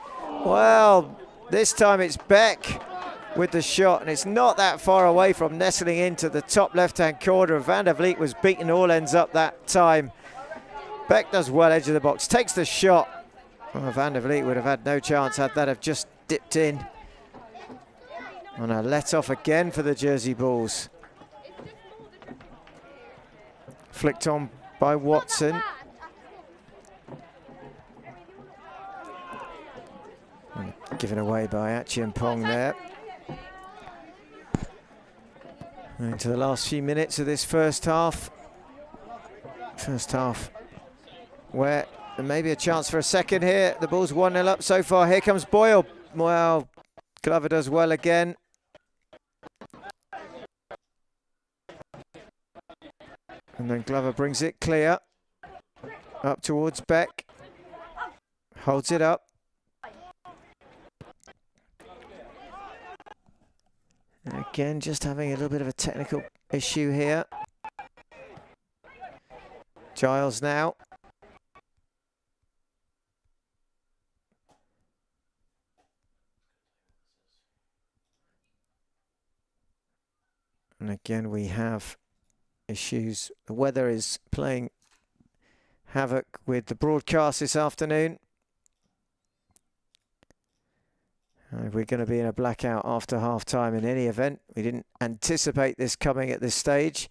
Well, this time it's Beck with the shot, and it's not that far away from nestling into the top left-hand corner. Van der Vliet was beaten all ends up that time. Beck does well, edge of the box, takes the shot. Well, Van der Vliet would have had no chance had that have just dipped in. On a let-off again for the Jersey Bulls. Flicked on by Watson. And given away by Achiampong there. Into the last few minutes of this first half. First half where there may be a chance for a second here. The Bulls 1-0 up so far. Here comes Boyle. Well, Glover does well again. And then Glover brings it clear. Up towards Beck. Holds it up. And again, just having a little bit of a technical issue here. Giles now. And again, we have issues. The weather is playing havoc with the broadcast this afternoon. We're going to be in a blackout after half-time in any event. We didn't anticipate this coming at this stage.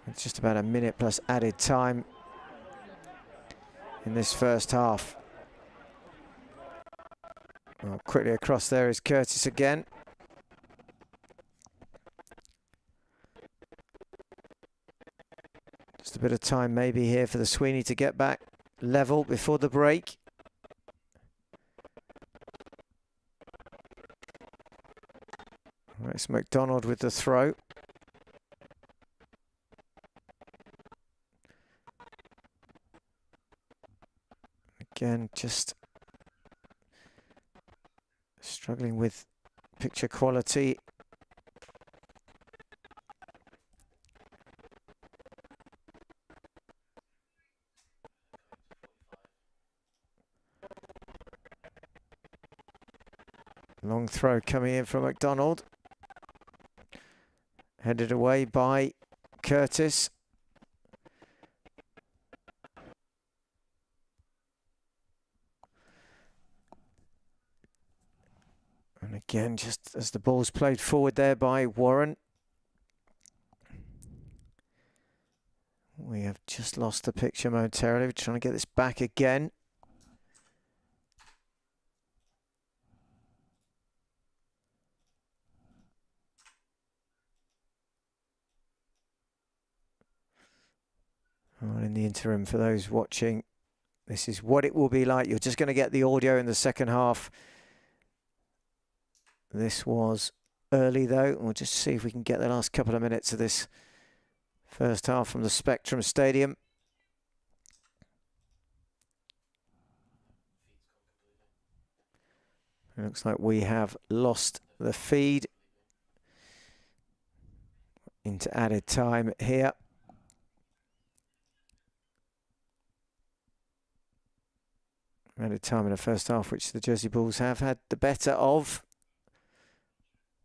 It's just about a minute plus added time in this first half. Well, quickly across there is Curtis again. Just a bit of time maybe here for the Sweeney to get back level before the break. It's McDonald with the throw. Again, just struggling with picture quality. Long throw coming in from McDonald. Headed away by Curtis. And again, just as the ball's played forward there by Warren. We have just lost the picture momentarily. We're trying to get this back again. Well, in the interim, for those watching, this is what it will be like. You're just going to get the audio in the second half. This was early, though. We'll just see if we can get the last couple of minutes of this first half from the Spectrum Stadium. It looks like we have lost the feed into added time here. Amount of time in the first half which the Jersey Bulls have had the better of,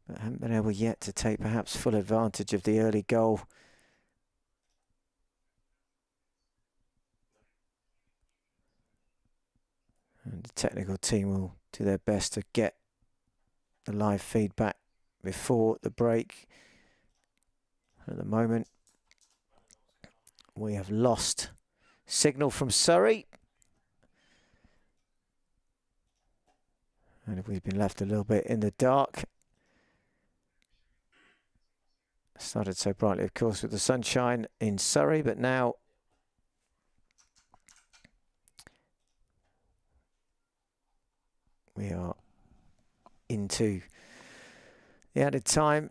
but haven't been able yet to take perhaps full advantage of the early goal. And the technical team will do their best to get the live feedback before the break. At the moment, we have lost signal from Surrey. And we've been left a little bit in the dark. Started so brightly, of course, with the sunshine in Surrey, but now we are into the added time.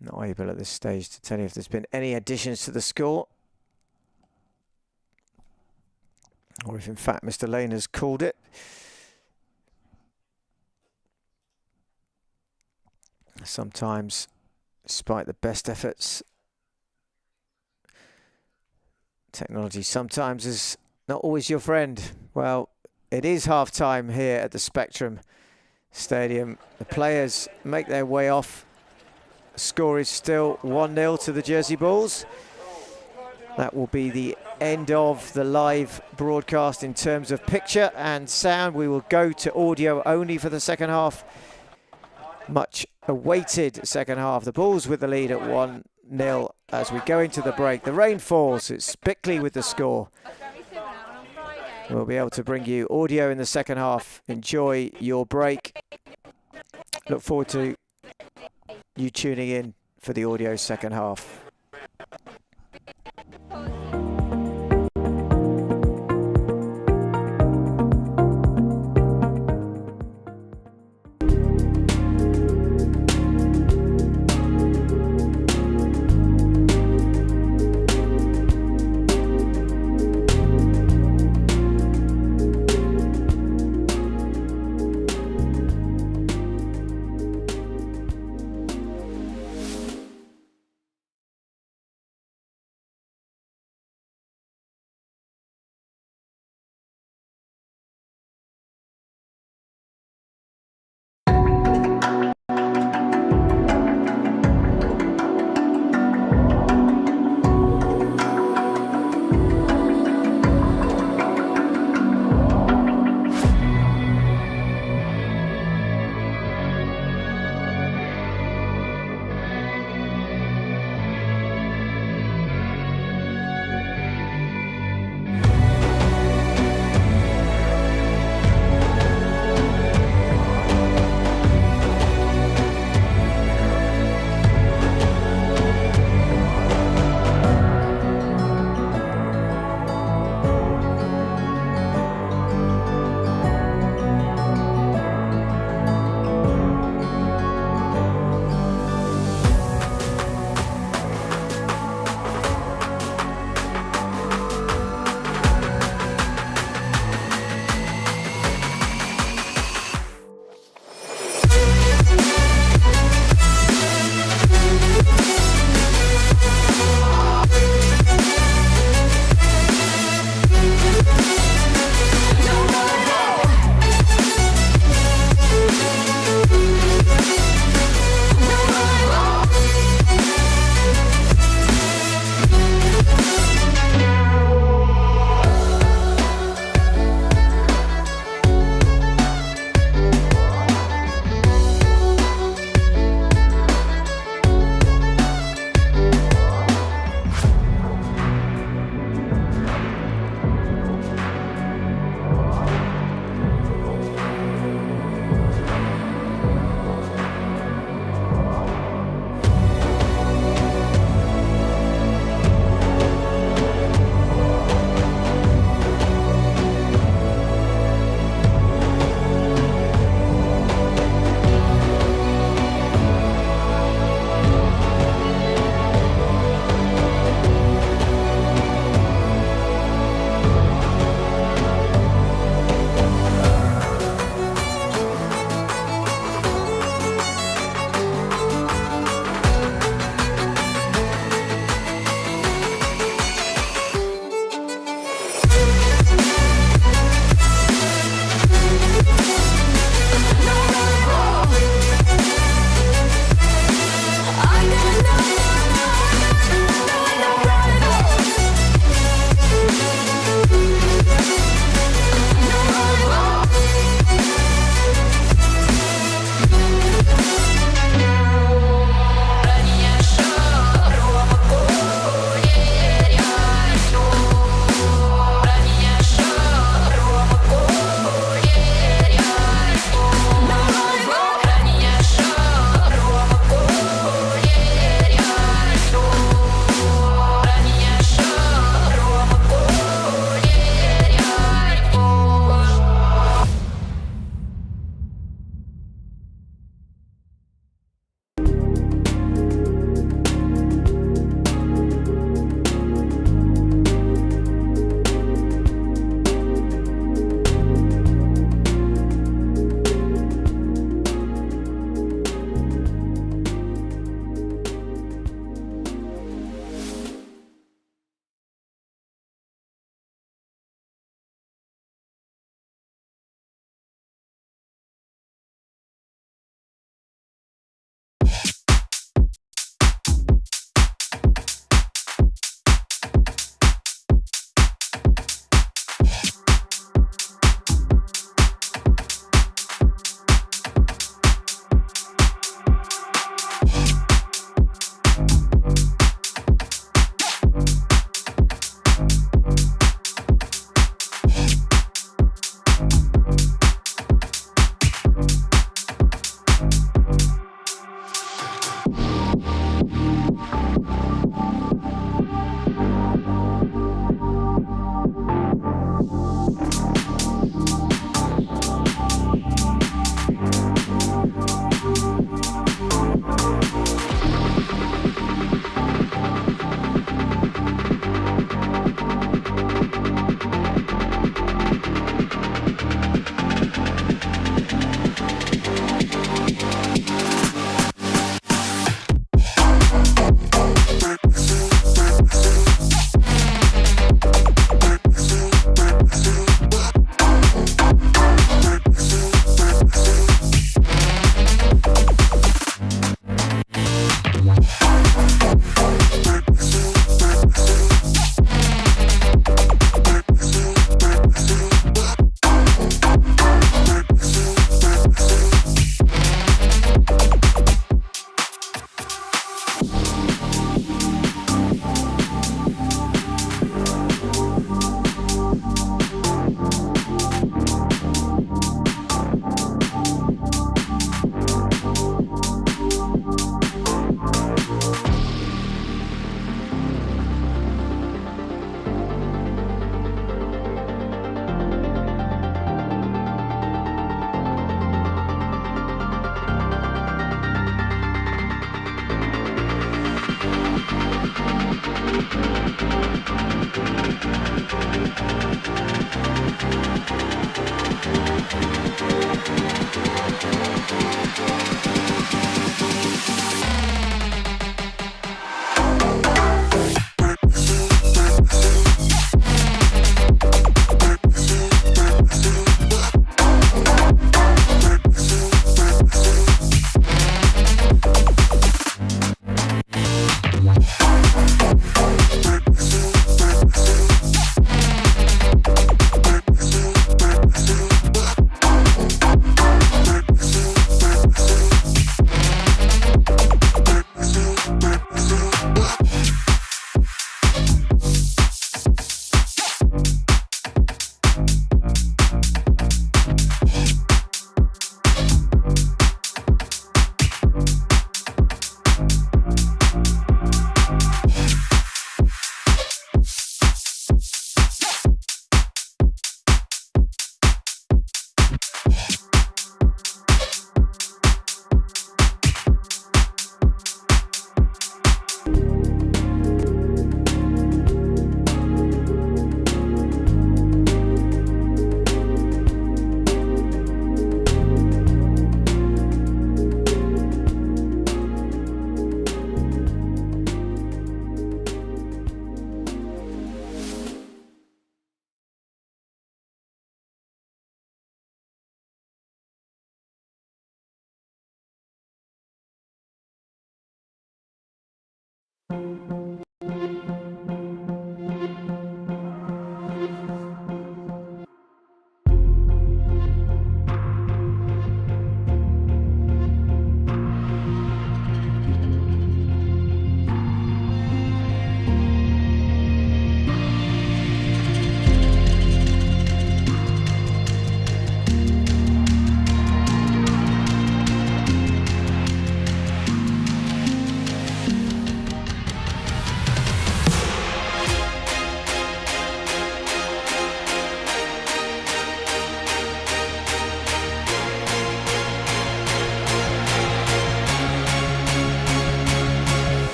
Not able at this stage to tell you if there's been any additions to the score, or if in fact Mr. Lane has called it. Sometimes, despite the best efforts, technology sometimes is not always your friend. Well, it is half-time here at the Spectrum Stadium. The players make their way off. The score is still 1-0 to the Jersey Bulls. That will be the end of the live broadcast in terms of picture and sound. We will go to audio only for the second half. Much awaited second half. The Bulls with the lead at 1-0 as we go into the break. The rain falls. It's Bickley with the score. We'll be able to bring you audio in the second half. Enjoy your break. Look forward to you tuning in for the audio second half.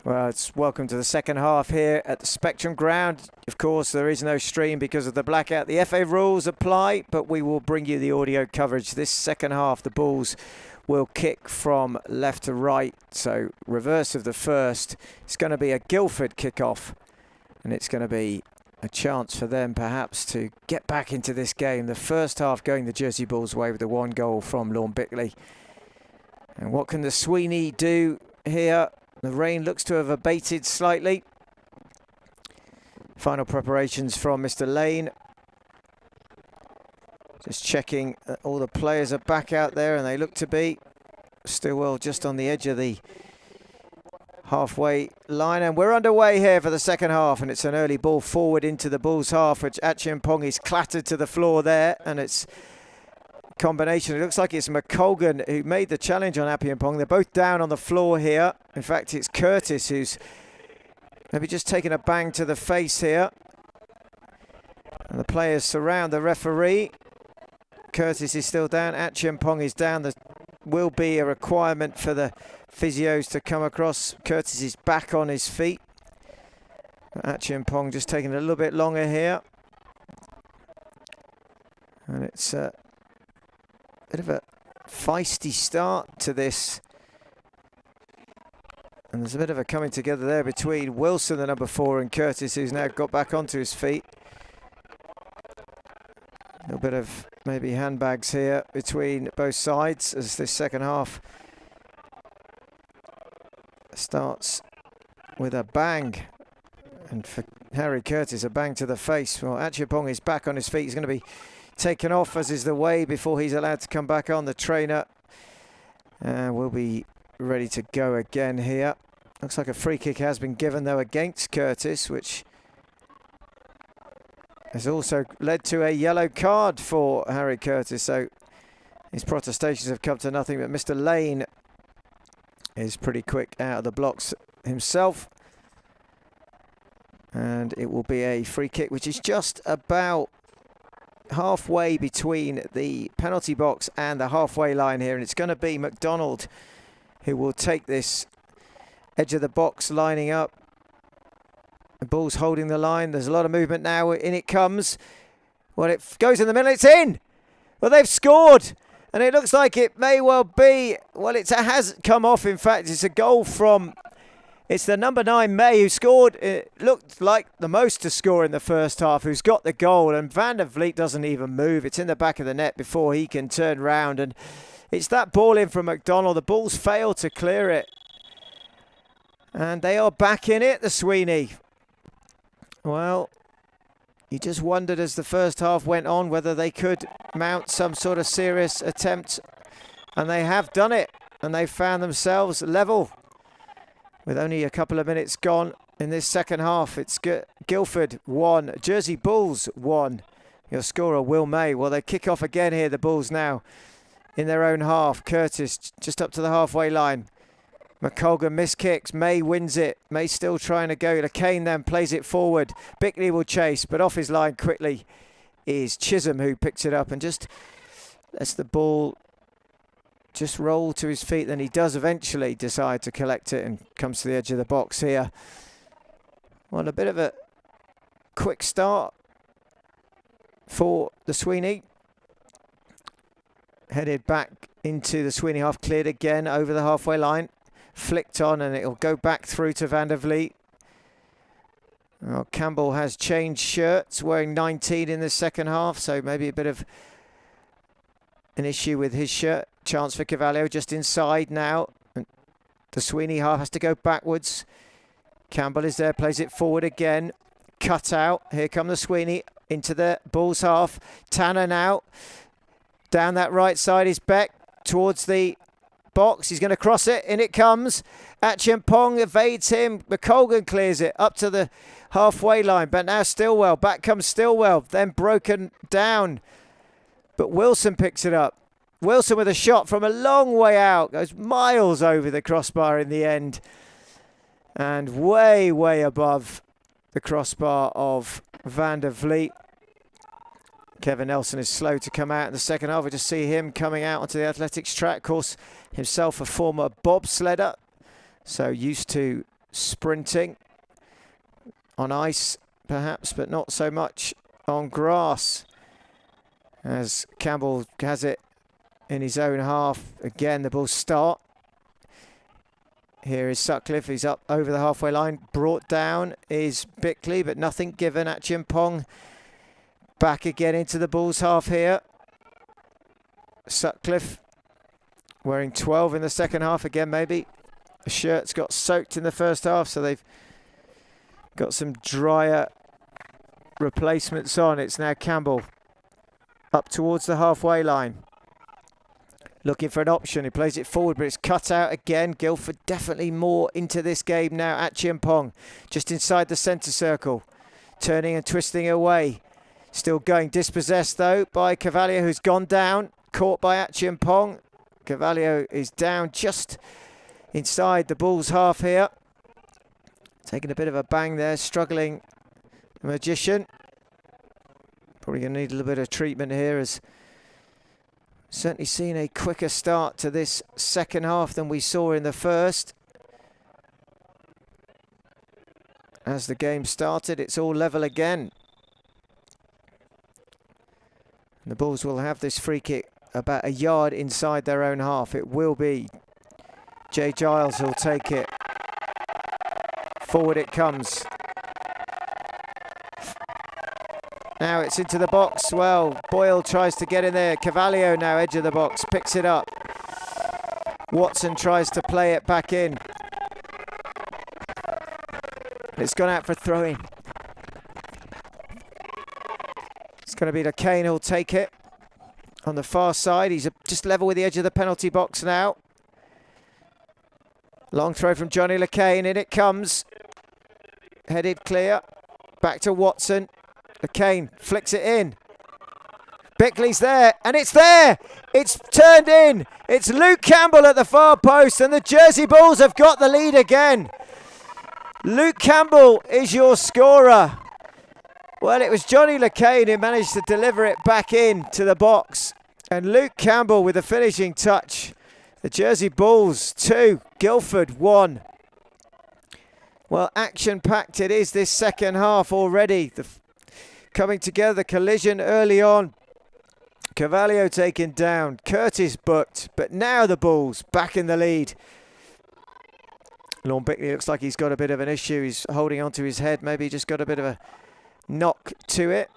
Well, it's welcome to the second half here at the Spectrum Ground. Of course, there is no stream because of the blackout. The FA rules apply, but we will bring you the audio coverage. This second half, the Bulls will kick from left to right. So reverse of the first. It's going to be a Guildford kickoff, and it's going to be a chance for them perhaps to get back into this game. The first half going the Jersey Bulls' way with the 1 goal from Lorne Bickley. And what can the Sweeney do here? The rain looks to have abated slightly. Final preparations from Mr. Lane. Just checking that all the players are back out there, and they look to be. Stillwell just on the edge of the halfway line, and we're underway here for the second half, and it's an early ball forward into the Bulls' half, which Acheampong is clattered to the floor there, and it's combination. It looks like it's McColgan who made the challenge on Acheampong. They're both down on the floor here. In fact, it's Curtis who's maybe just taken a bang to the face here. And the players surround the referee. Curtis is still down. Acheampong is down. There will be a requirement for the physios to come across. Curtis is back on his feet. Acheampong just taking a little bit longer here. And it's a bit of a feisty start to this. And there's a bit of a coming together there between Wilson, the number 4, and Curtis, who's now got back onto his feet. A little bit of maybe handbags here between both sides as this second half starts with a bang. And for Harry Curtis, a bang to the face. Well, Acheampong is back on his feet. He's going to be taken off, as is the way, before he's allowed to come back on. The trainer will be ready to go again here. Looks like a free kick has been given, though, against Curtis, which has also led to a yellow card for Harry Curtis. So his protestations have come to nothing, but Mr. Lane is pretty quick out of the blocks himself. And it will be a free kick, which is just about halfway between the penalty box and the halfway line here, and it's going to be McDonald who will take this. Edge of the box lining up. The Bulls holding the line. There's a lot of movement now. In it comes. Well, it goes in the middle. It's in. Well, they've scored, and it looks like it may well be. Well, it has come off. In fact, it's a goal from. It's the number 9 May who scored. It looked like the most to score in the first half, who's got the goal, and Van der Vliet doesn't even move. It's in the back of the net before he can turn round, and it's that ball in from McDonald. The Bulls fail to clear it, and they are back in it, the Sweeney. Well, you just wondered as the first half went on whether they could mount some sort of serious attempt, and they have done it, and they found themselves level. With only a couple of minutes gone in this second half, it's Guildford 1, Jersey Bulls 1. Your scorer, Will May. Well, they kick off again here, the Bulls now, in their own half. Curtis just up to the halfway line. McColgan miskicks. May wins it. May still trying to go. Kane then plays it forward. Bickley will chase, but off his line quickly is Chisholm, who picks it up and just lets the ball just roll to his feet. Then he does eventually decide to collect it and comes to the edge of the box here. Well, a bit of a quick start for the Sweeney. Headed back into the Sweeney half, cleared again over the halfway line. Flicked on, and it'll go back through to Van der Vliet. Well, Campbell has changed shirts, wearing 19 in the second half, so maybe a bit of an issue with his shirt. Chance for Cavallo just inside now. The Sweeney half has to go backwards. Campbell is there, plays it forward again. Cut out. Here come the Sweeney into the Bulls half. Tanner now. Down that right side is Beck towards the box. He's going to cross it. In it comes. Acheampong evades him. McColgan clears it up to the halfway line. But now Stillwell. Back comes Stillwell. Then broken down. But Wilson picks it up. Wilson with a shot from a long way out. Goes miles over the crossbar in the end. And way, way above the crossbar of Van der Vliet. Kevin Nelson is slow to come out in the second half. We just see him coming out onto the athletics track. Of course, himself a former bobsledder, so used to sprinting on ice perhaps, but not so much on grass, as Campbell has it in his own half. Again, the Bulls start. Here is Sutcliffe, he's up over the halfway line. Brought down is Bickley, but nothing given. Acheampong back again into the Bulls half here. Sutcliffe wearing 12 in the second half again, maybe. The shirts got soaked in the first half, so they've got some drier replacements on. It's now Campbell up towards the halfway line, looking for an option. He plays it forward, but it's cut out again. Guildford definitely more into this game now. Acheampong just inside the centre circle, turning and twisting away. Still going, dispossessed though by Cavalier, who's gone down. Caught by Acheampong. Cavalier is down just inside the Bulls half here. Taking a bit of a bang there, struggling the Magician. Probably going to need a little bit of treatment here, as certainly seen a quicker start to this second half than we saw in the first. As the game started, it's all level again. And the Bulls will have this free kick about a yard inside their own half. It will be Jay Giles who'll take it. Forward it comes. Now it's into the box. Well, Boyle tries to get in there. Cavalier now edge of the box, picks it up. Watson tries to play it back in. It's gone out for a throw-in. It's going to be Kane who'll take it on the far side. He's just level with the edge of the penalty box now. Long throw from Johnny LeCain. In it comes. Headed clear. Back to Watson. LeCain flicks it in. Bickley's there, and it's there. It's turned in. It's Luke Campbell at the far post, and the Jersey Bulls have got the lead again. Luke Campbell is your scorer. Well, it was Johnny LeCain who managed to deliver it back in to the box. And Luke Campbell with the finishing touch. The Jersey Bulls 2, Guildford 1. Well, action-packed it is this second half already. Coming together, collision early on. Cavalier taken down, Curtis booked, but now the Bulls back in the lead. Lorne Bickley looks like he's got a bit of an issue. He's holding onto his head, maybe just got a bit of a knock to it.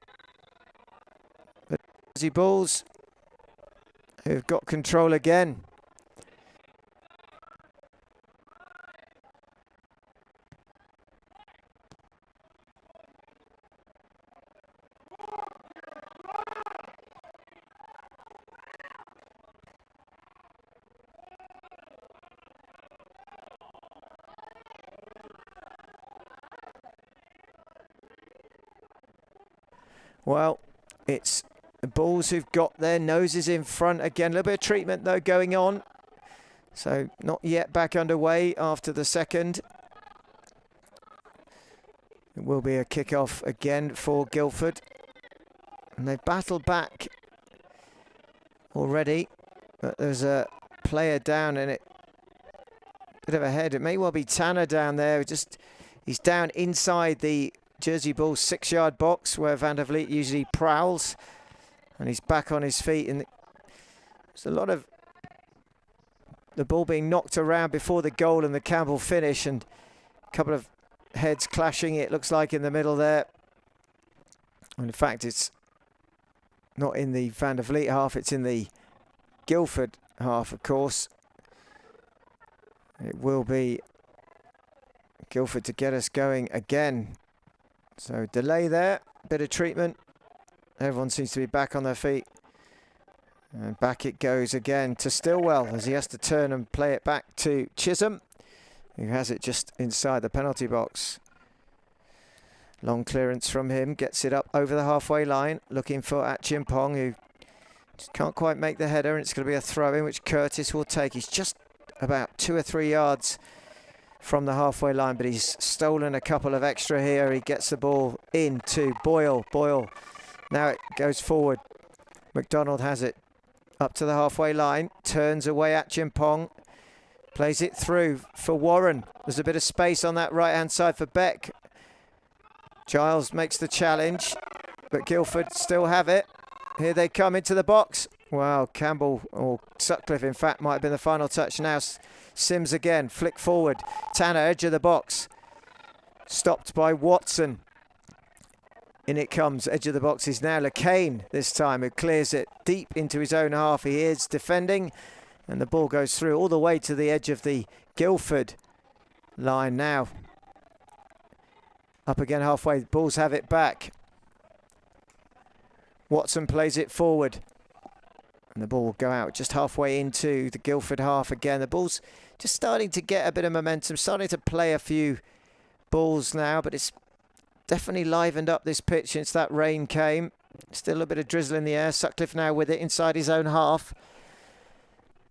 But Jersey Bulls who've got control again. Well, it's the Bulls who've got their noses in front again. A little bit of treatment, though, going on. So not yet back underway after the second. It will be a kick-off again for Guildford. And they've battled back already. But there's a player down in it. Bit of a head. It may well be Tanner down there. He's down inside the Jersey Bulls 6-yard box where Van der Vliet usually prowls, and he's back on his feet. And there's a lot of the ball being knocked around before the goal and the Campbell finish, and a couple of heads clashing, it looks like, in the middle there. And in fact, it's not in the Van der Vliet half, it's in the Guildford half, of course. It will be Guildford to get us going again. So delay there, bit of treatment. Everyone seems to be back on their feet. And back it goes again to Stillwell as he has to turn and play it back to Chisholm, who has it just inside the penalty box. Long clearance from him, gets it up over the halfway line, looking for Acheampong, who just can't quite make the header, and it's going to be a throw-in, which Curtis will take. He's just about 2 or 3 yards from the halfway line, but he's stolen a couple of extra here. He gets the ball into Boyle. Boyle, now it goes forward. McDonald has it up to the halfway line, turns away Acheampong, Plays it through for Warren. There's a bit of space on that right-hand side for Beck. Giles makes the challenge, but Guildford still have it. Here they come into the box. Wow, Campbell, or Sutcliffe in fact, might have been the final touch now. Sims again, flick forward. Tanner, edge of the box. Stopped by Watson. In it comes, edge of the box is now LeCain this time, who clears it deep into his own half. He is defending, and the ball goes through all the way to the edge of the Guildford line now. Up again halfway, the Bulls have it back. Watson plays it forward. And the ball will go out just halfway into the Guildford half again. The Bulls just starting to get a bit of momentum, starting to play a few balls now, but it's definitely livened up this pitch since that rain came. Still a bit of drizzle in the air. Sutcliffe now with it inside his own half.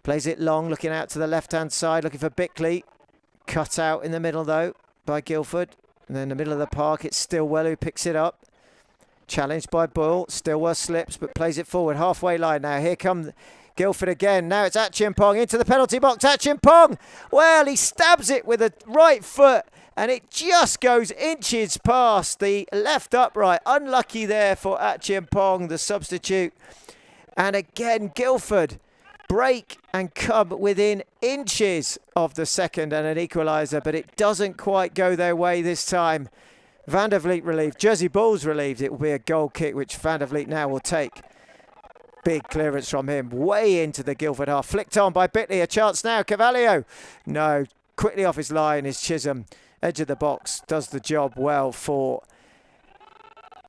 Plays it long, looking out to the left-hand side, looking for Bickley. Cut out in the middle, though, by Guildford. And then in the middle of the park, it's Stillwell who picks it up. Challenged by Boyle. Stillwell slips, but plays it forward. Halfway line now. Here come Guildford again. Now it's Achimpong into the penalty box. Achimpong! Well, he stabs it with a right foot, and it just goes inches past the left upright. Unlucky there for Achimpong, the substitute. And again, Guildford break and come within inches of the second and an equaliser, but it doesn't quite go their way this time. Van der Vliet relieved. Jersey Bulls relieved. It will be a goal kick, which Van der Vliet now will take. Big clearance from him. Way into the Guildford half. Flicked on by Bitley. A chance now. Cavallio. No. Quickly off his line is Chisholm. Edge of the box. Does the job well for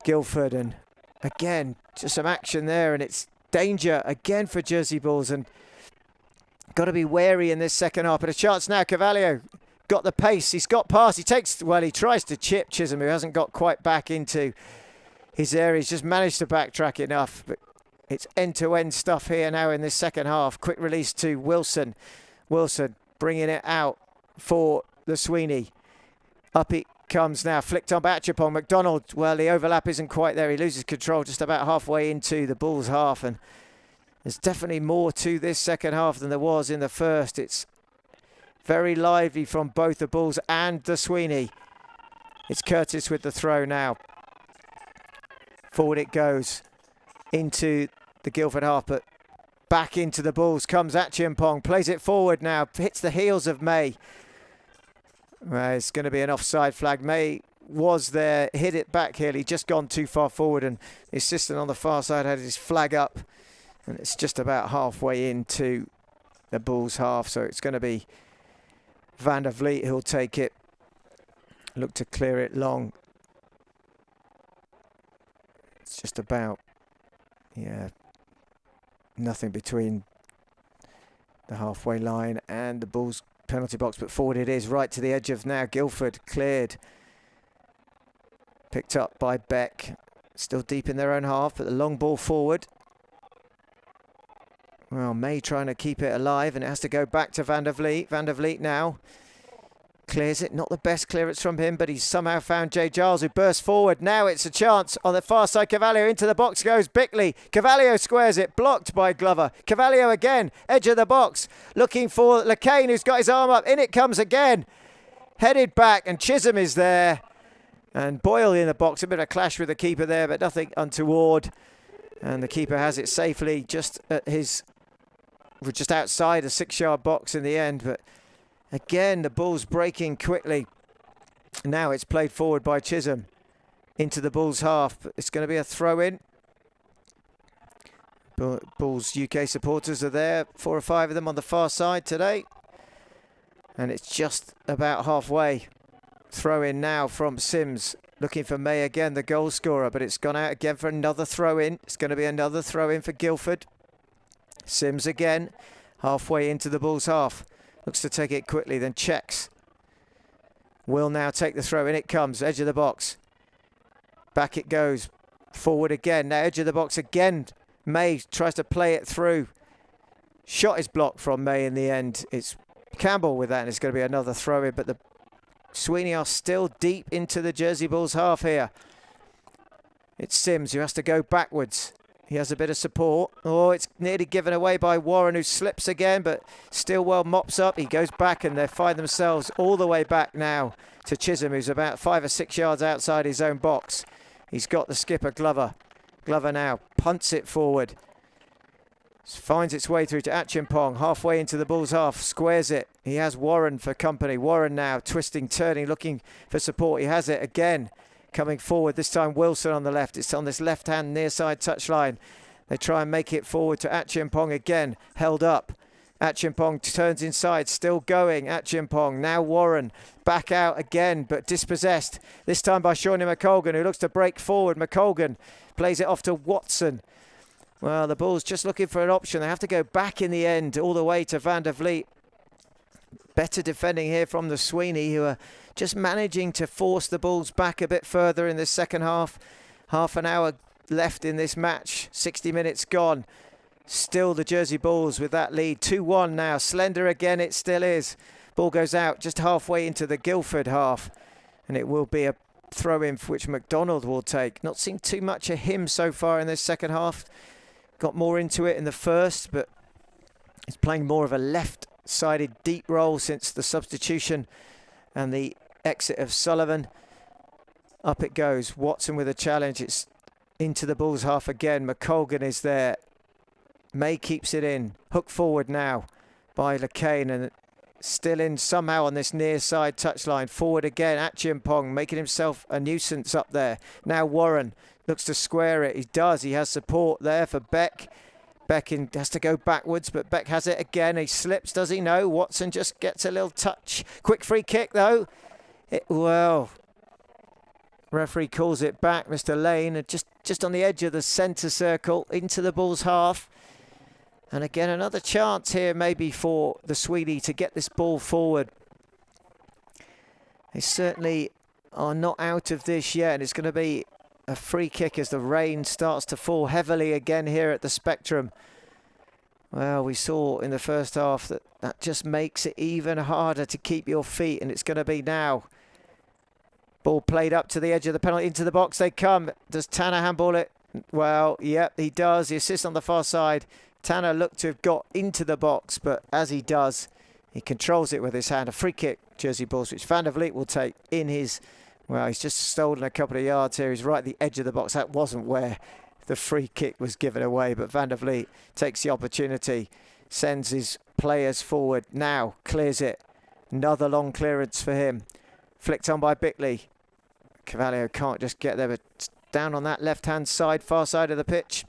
Guildford. And again, just some action there. And it's danger again for Jersey Bulls. And got to be wary in this second half. But a chance now. Cavallio. Got the pace, he's got past, he tries to chip Chisholm, who hasn't got quite back into his area. He's just managed to backtrack enough, but it's end-to-end stuff here now in this second half. Quick release to Wilson. Wilson bringing it out for the Sweeney. Up it comes now, flicked on back upon McDonald. Well, the overlap isn't quite there. He loses control just about halfway into the Bulls' half, and there's definitely more to this second half than there was in the first. It's very lively from both the Bulls and the Sweeney. It's Curtis with the throw now. Forward it goes into the Guildford half, but back into the Bulls comes Achimpong. Plays it forward now. Hits the heels of May. Well, it's going to be an offside flag. May was there. Hit it back here. He'd just gone too far forward, and the assistant on the far side had his flag up. And it's just about halfway into the Bulls half, so it's going to be Van der Vliet who'll take it. Look to clear it long. It's just about, yeah, nothing between the halfway line and the Bulls penalty box, but forward it is, right to the edge of now Guildford. Cleared. Picked up by Beck. Still deep in their own half, but the long ball forward. Well, May trying to keep it alive, and it has to go back to Van der Vliet. Van der Vliet now clears it. Not the best clearance from him, but he's somehow found Jay Giles, who bursts forward. Now it's a chance on the far side. Cavallio into the box goes Bickley. Cavallio squares it, blocked by Glover. Cavallio again, edge of the box, looking for LeCain, who's got his arm up. In it comes again. Headed back, and Chisholm is there. And Boyle in the box. A bit of a clash with the keeper there, but nothing untoward. And the keeper has it safely just at his... We're just outside a 6-yard box in the end, but again the Bulls breaking quickly. Now it's played forward by Chisholm into the Bulls half, but it's going to be a throw-in. Bulls UK supporters are there, 4 or 5 of them on the far side today, and it's just about halfway. Throw-in now from Sims, looking for May again, the goal scorer, but it's gone out again for another throw-in. It's going to be another throw-in for Guildford. Sims again, halfway into the Bulls half. Looks to take it quickly, then checks. Will now take the throw, in it comes, edge of the box. Back it goes, forward again, now edge of the box again. May tries to play it through. Shot is blocked from May in the end. It's Campbell with that, and it's going to be another throw in, but the Sweeney are still deep into the Jersey Bulls half here. It's Sims who has to go backwards. He has a bit of support. Oh, it's nearly given away by Warren, who slips again, but Stillwell mops up. He goes back, and they find themselves all the way back now to Chisholm, who's about 5 or 6 yards outside his own box. He's got the skipper, Glover. Glover now punts it forward. Finds its way through to Achimpong, halfway into the Bulls' half, squares it. He has Warren for company. Warren now twisting, turning, looking for support. He has it again, coming forward. This time Wilson on the left. It's on this left-hand near side touchline. They try and make it forward to Achimpong again, held up. Achimpong turns inside, still going. Achimpong, now Warren, back out again, but dispossessed. This time by Shawnee McColgan, who looks to break forward. McColgan plays it off to Watson. Well, the Bulls just looking for an option. They have to go back in the end, all the way to Van der Vliet. Better defending here from the Sweeney, who are just managing to force the Bulls back a bit further in this second half. Half an hour left in this match, 60 minutes gone. Still the Jersey Bulls with that lead. 2-1 now. Slender again, it still is. Ball goes out just halfway into the Guildford half. And it will be a throw-in which McDonald will take. Not seen too much of him so far in this second half. Got more into it in the first, but he's playing more of a left-sided deep role since the substitution and the exit of Sullivan. Up it goes. Watson with a challenge. It's into the Bulls half again. McColgan is there. May keeps it in. Hook forward now by LeCain, and still in somehow on this near side touchline. Forward again. Achimpong making himself a nuisance up there. Now Warren looks to square it. He does. He has support there for Beck. Beck has to go backwards, but Beck has it again. He slips, does he? No. Watson just gets a little touch. Quick free kick, though. Well, referee calls it back. Mr. Lane, just on the edge of the centre circle into the Bulls' half. And again, another chance here maybe for the Sweeney to get this ball forward. They certainly are not out of this yet, and it's going to be a free kick as the rain starts to fall heavily again here at the Spectrum. Well, we saw in the first half that just makes it even harder to keep your feet, and it's going to be now. Ball played up to the edge of the penalty, into the box they come. Does Tanner handball it? Well, yep, he does. The assist on the far side. Tanner looked to have got into the box, but as he does, he controls it with his hand. A free kick, Jersey Bulls, which Van der Vliet will take in his... Well, he's just stolen a couple of yards here. He's right at the edge of the box. That wasn't where the free kick was given away, but Van der Vliet takes the opportunity, sends his players forward. Now clears it. Another long clearance for him. Flicked on by Bickley. Cavallio can't just get there, but down on that left-hand side, far side of the pitch.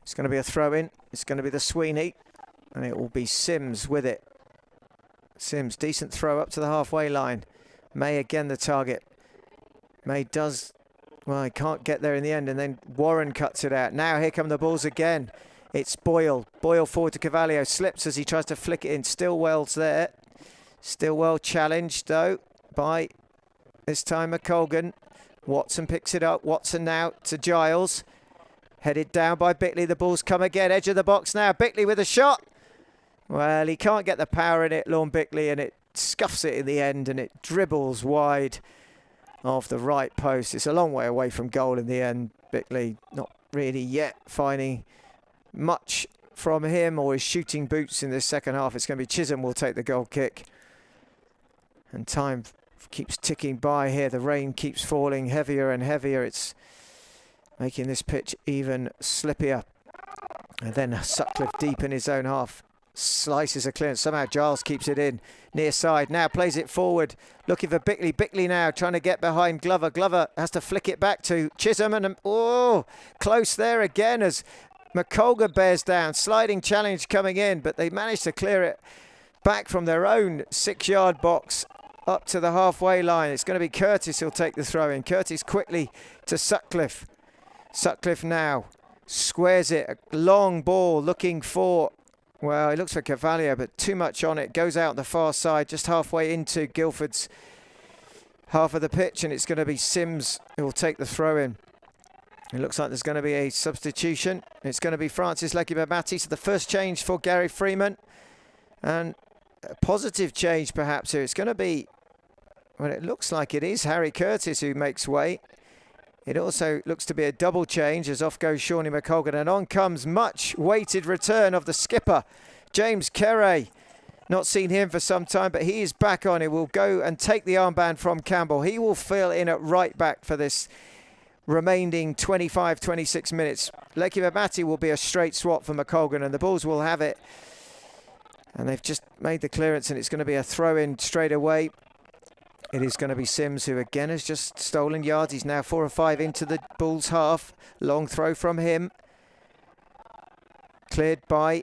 It's going to be a throw-in. It's going to be the Sweeney, and it will be Sims with it. Sims, decent throw up to the halfway line. May again the target. May does, well, he can't get there in the end, and then Warren cuts it out. Now here come the Bulls again. It's Boyle. Boyle forward to Cavallio. Slips as he tries to flick it in. Stillwell's there. Stillwell challenged, though, by this time McColgan. Watson picks it up. Watson now to Giles. Headed down by Bickley. The Bulls come again. Edge of the box now. Bickley with a shot. Well, he can't get the power in it, Lorne Bickley, and it scuffs it in the end, and it dribbles wide of the right post. It's a long way away from goal in the end. Bickley not really yet finding much from him or his shooting boots in this second half. It's going to be Chisholm will take the goal kick. And time keeps ticking by here. The rain keeps falling heavier and heavier. It's making this pitch even slippier. And then Sutcliffe deep in his own half. Slices a clearance. Somehow Giles keeps it in. Near side. Now plays it forward. Looking for Bickley. Bickley now trying to get behind Glover. Glover has to flick it back to Chisholm. And close there again as McColgan bears down. Sliding challenge coming in. But they managed to clear it back from their own 6-yard box up to the halfway line. It's going to be Curtis who'll take the throw in. Curtis quickly to Sutcliffe. Sutcliffe now squares it. A long ball looking for... Well, he looks for Cavallio, but too much on it. Goes out on the far side, just halfway into Guildford's half of the pitch, and it's going to be Sims who will take the throw in. It looks like there's going to be a substitution. It's going to be Francis Lekibabati. So the first change for Gary Freeman, and a positive change perhaps here. It's going to be, well, it looks like it is Harry Curtis who makes way It also looks to be a double change as off goes Shawnee McColgan, and on comes much weighted return of the skipper, James Carey. Not seen him for some time, but he is back on. He will go and take the armband from Campbell. He will fill in at right back for this remaining 25-26 minutes. Lecky Mamati will be a straight swap for McColgan, and the Bulls will have it. And they've just made the clearance, and it's going to be a throw-in straight away. It is going to be Sims, who again has just stolen yards. He's now 4 or 5 into the Bulls' half. Long throw from him. Cleared by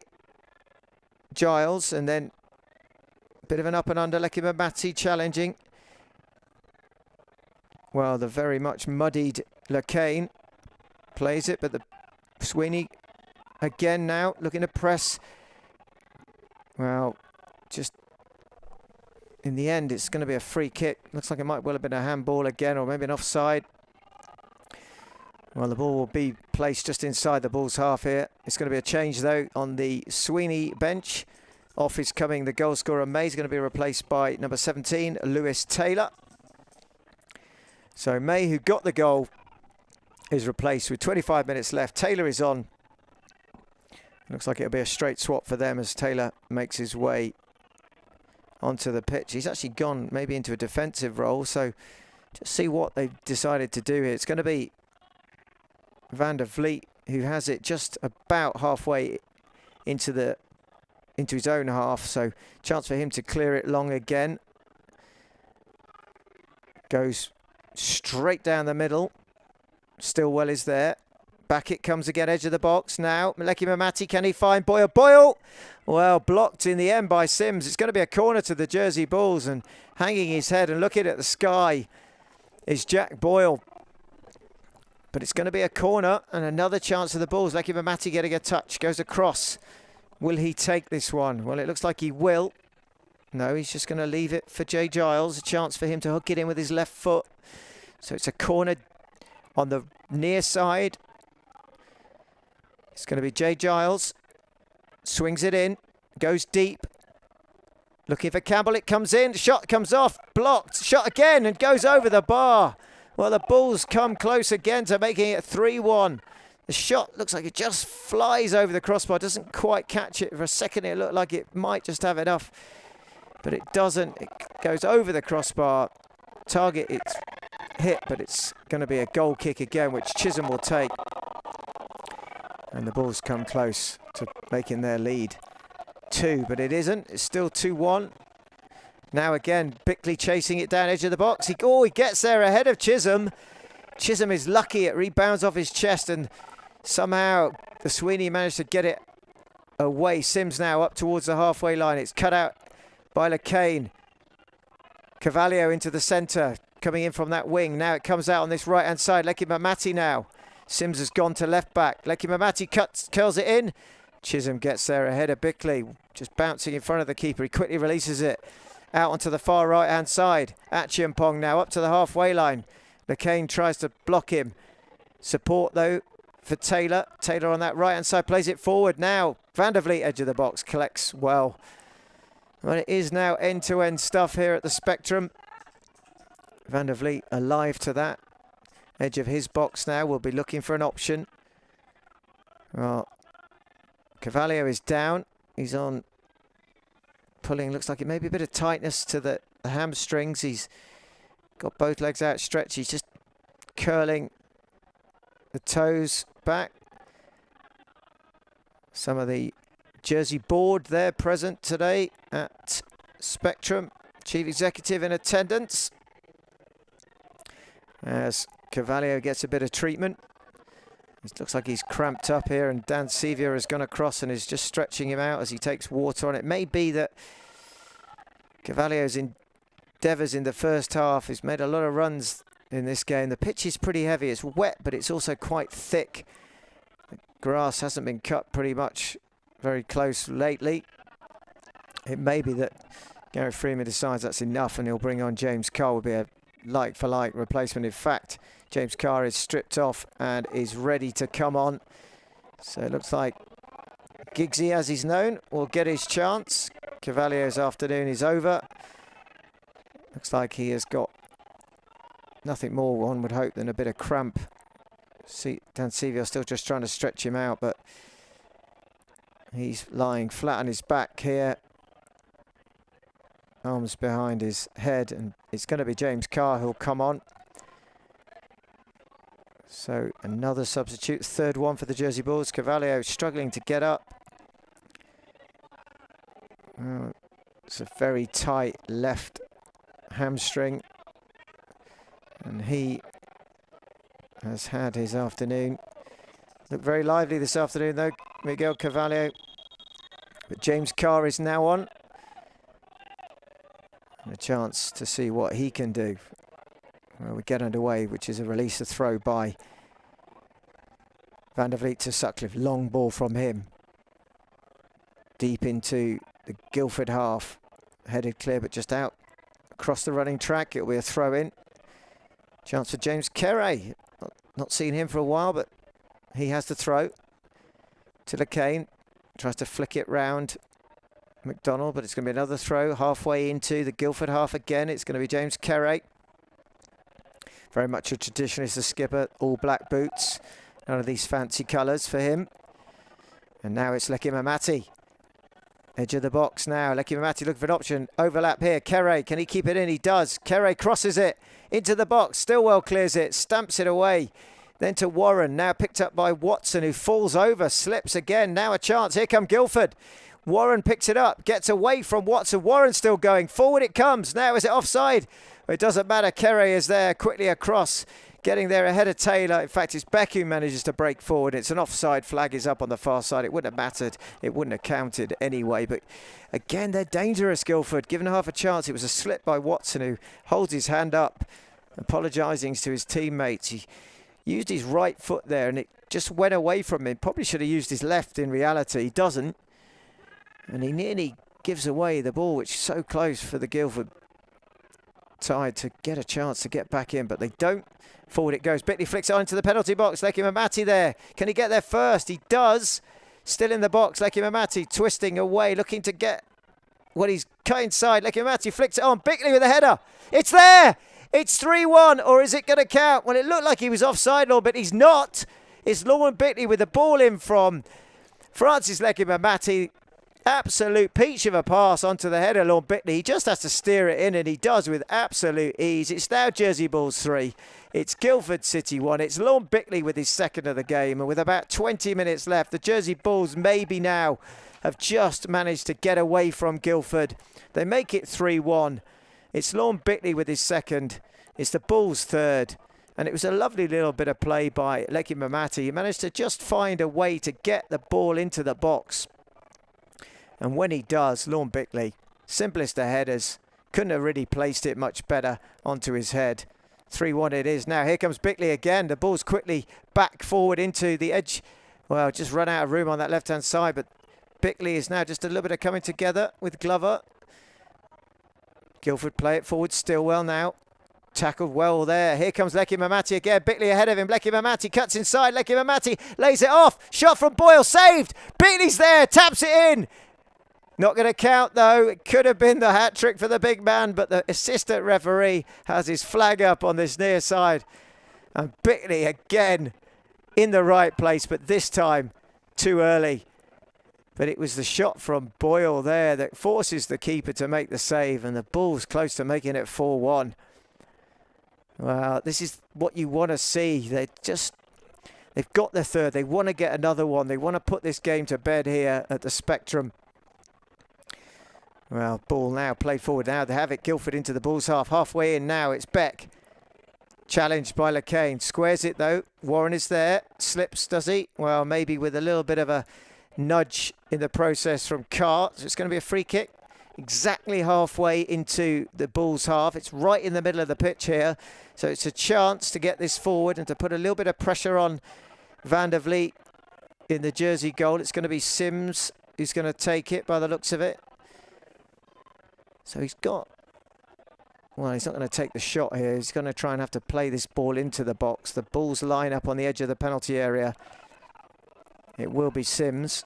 Giles, and then a bit of an up and under. Lecky Mamati challenging. Well, the very much muddied Lacane plays it, but the Sweeney again now looking to press. Well, just in the end, it's going to be a free kick. Looks like it might well have been a handball again, or maybe an offside. Well, the ball will be placed just inside the Bulls' half here. It's going to be a change, though, on the Sweeney bench. Off is coming the goal scorer, May. Is going to be replaced by number 17, Lewis Taylor. So May, who got the goal, is replaced with 25 minutes left. Taylor is on. Looks like it'll be a straight swap for them as Taylor makes his way onto the pitch. He's actually gone maybe into a defensive role, so just see what they've decided to do here. It's going to be Van der Vliet who has it just about halfway into his own half, so chance for him to clear it long again. Goes straight down the middle. Stillwell is there. Back it comes again, edge of the box now. Lecky Mamati, can he find Boyle? Boyle! Well, blocked in the end by Sims. It's going to be a corner to the Jersey Bulls, and hanging his head and looking at the sky is Jack Boyle. But it's going to be a corner and another chance for the Bulls. Lecky Mamati getting a touch, goes across. Will he take this one? Well, it looks like he will. No, he's just going to leave it for Jay Giles. A chance for him to hook it in with his left foot. So it's a corner on the near side. It's going to be Jay Giles. Swings it in. Goes deep. Looking for Campbell. It comes in. Shot comes off. Blocked. Shot again and goes over the bar. Well, the Bulls come close again to making it 3-1. The shot looks like it just flies over the crossbar. Doesn't quite catch it. For a second, it looked like it might just have enough. But it doesn't. It goes over the crossbar. Target, it's hit, but it's going to be a goal kick again, which Chisholm will take. And the Bulls come close to making their lead 2, but it isn't. It's still 2-1. Now again, Bickley chasing it down edge of the box. He gets there ahead of Chisholm. Chisholm is lucky. It rebounds off his chest, and somehow the Sweeney managed to get it away. Sims now up towards the halfway line. It's cut out by Lacane. Cavallio into the centre, coming in from that wing. Now it comes out on this right-hand side. Lecky Mamati now. Sims has gone to left back. Lecky Mamati curls it in. Chisholm gets there ahead of Bickley, just bouncing in front of the keeper. He quickly releases it out onto the far right-hand side. Achiampong now up to the halfway line. Lacane tries to block him. Support, though, for Taylor. Taylor on that right-hand side plays it forward now. Van der Vliet, edge of the box, collects well. Well, it is now end-to-end stuff here at the Spectrum. Van der Vliet alive to that. Edge of his box now. We'll be looking for an option. Well, Cavallio is down. He's on pulling. Looks like it may be a bit of tightness to the hamstrings. He's got both legs outstretched. He's just curling the toes back. Some of the Jersey board there present today at Spectrum. Chief Executive in attendance as Cavallio gets a bit of treatment. It looks like he's cramped up here, and Dan Sevier has gone across and is just stretching him out as he takes water on it. May be that Cavallio's endeavours in the first half, he's made a lot of runs in this game. The pitch is pretty heavy. It's wet, but it's also quite thick. The grass hasn't been cut pretty much very close lately. It may be that Gary Freeman decides that's enough and he'll bring on James Carr. Will be a like-for-like replacement. In fact, James Carr is stripped off and is ready to come on. So it looks like Giggsy, as he's known, will get his chance. Cavallio's afternoon is over. Looks like he has got nothing more, one would hope, than a bit of cramp See, Dan Sevier still just trying to stretch him out, but he's lying flat on his back here. Arms behind his head, and it's going to be James Carr who'll come on. So another substitute, third one for the Jersey Bulls. Carvalho struggling to get up. It's a very tight left hamstring, and he has had his afternoon. Looked very lively this afternoon though, Miguel Carvalho. But James Carr is now on. And a chance to see what he can do. Well, we get underway, which is a release, a throw by Van der Vliet to Sutcliffe. Long ball from him. Deep into the Guildford half. Headed clear, but just out. Across the running track, it'll be a throw in. Chance for James Carey. Not seen him for a while, but he has the throw. To Lacane. Tries to flick it round McDonald, but it's going to be another throw. Halfway into the Guildford half again. It's going to be James Carey. Very much a traditionalist, the skipper. All black boots. None of these fancy colours for him. And now it's Leki Mamati. Edge of the box now. Leki Mamati looking for an option. Overlap here. Carey, can he keep it in? He does. Carey crosses it into the box. Stillwell clears it. Stamps it away. Then to Warren. Now picked up by Watson, who falls over. Slips again. Now a chance. Here come Guildford. Warren picks it up. Gets away from Watson. Warren still going. Forward it comes. Now is it offside? It doesn't matter. Carey is there. Quickly across. Getting there ahead of Taylor. In fact, it's Beck who manages to break forward. It's an offside. Flag is up on the far side. It wouldn't have mattered. It wouldn't have counted anyway. But again, they're dangerous, Guildford. Given half a chance, it was a slip by Watson, who holds his hand up, apologising to his teammates. He used his right foot there, and it just went away from him. Probably should have used his left in reality. He doesn't. And he nearly gives away the ball, which is so close for the Guildford side to get a chance to get back in, but they don't. Forward it goes. Bickley flicks it onto the penalty box. Leki Mamati there. Can he get there first? He does. Still in the box. Leki Mamati twisting away, looking to get what he's cut inside. Leki Mamati flicks it on. Bickley with a header. It's there. It's 3-1, or is it going to count? Well, it looked like he was offside a little bit. He's not. It's Lorman Bickley with the ball in from Francis Leki Mamati. Absolute peach of a pass onto the header, Lorne Bickley. He just has to steer it in, and he does with absolute ease. It's now Jersey Bulls 3. It's Guildford City 1. It's Lorne Bickley with his second of the game. And with about 20 minutes left, the Jersey Bulls maybe now have just managed to get away from Guildford. They make it 3-1. It's Lorne Bickley with his second. It's the Bulls' third. And it was a lovely little bit of play by Leki Mamati. He managed to just find a way to get the ball into the box. And when he does, Lorne Bickley, simplest of headers, couldn't have really placed it much better onto his head. 3-1 it is. Now here comes Bickley again. The ball's quickly back forward into the edge. Well, just run out of room on that left-hand side, but Bickley is now just a little bit of coming together with Glover. Guildford play it forward. Stillwell now. Tackled well there. Here comes Leki Mamati again. Bickley ahead of him. Leki Mamati cuts inside. Leki Mamati lays it off. Shot from Boyle. Saved. Bickley's there. Taps it in. Not going to count, though. It could have been the hat-trick for the big man, but the assistant referee has his flag up on this near side. And Bickley again in the right place, but this time too early. But it was the shot from Boyle there that forces the keeper to make the save, and the Bulls close to making it 4-1. Well, this is what you want to see. They've got their third. They want to get another one. They want to put this game to bed here at the Spectrum. Well, ball now played forward. Now they have it. Guildford into the Bulls half. Halfway in now. It's Beck. Challenged by Lacane. Squares it though. Warren is there. Slips, does he? Well, maybe with a little bit of a nudge in the process from Carr. So it's going to be a free kick. Exactly halfway into the Bulls half. It's right in the middle of the pitch here. So it's a chance to get this forward and to put a little bit of pressure on Van der Vliet in the Jersey goal. It's going to be Sims who's going to take it by the looks of it. So he's got, well, he's not going to take the shot here. He's going to try and have to play this ball into the box. The Bulls line up on the edge of the penalty area. It will be Sims.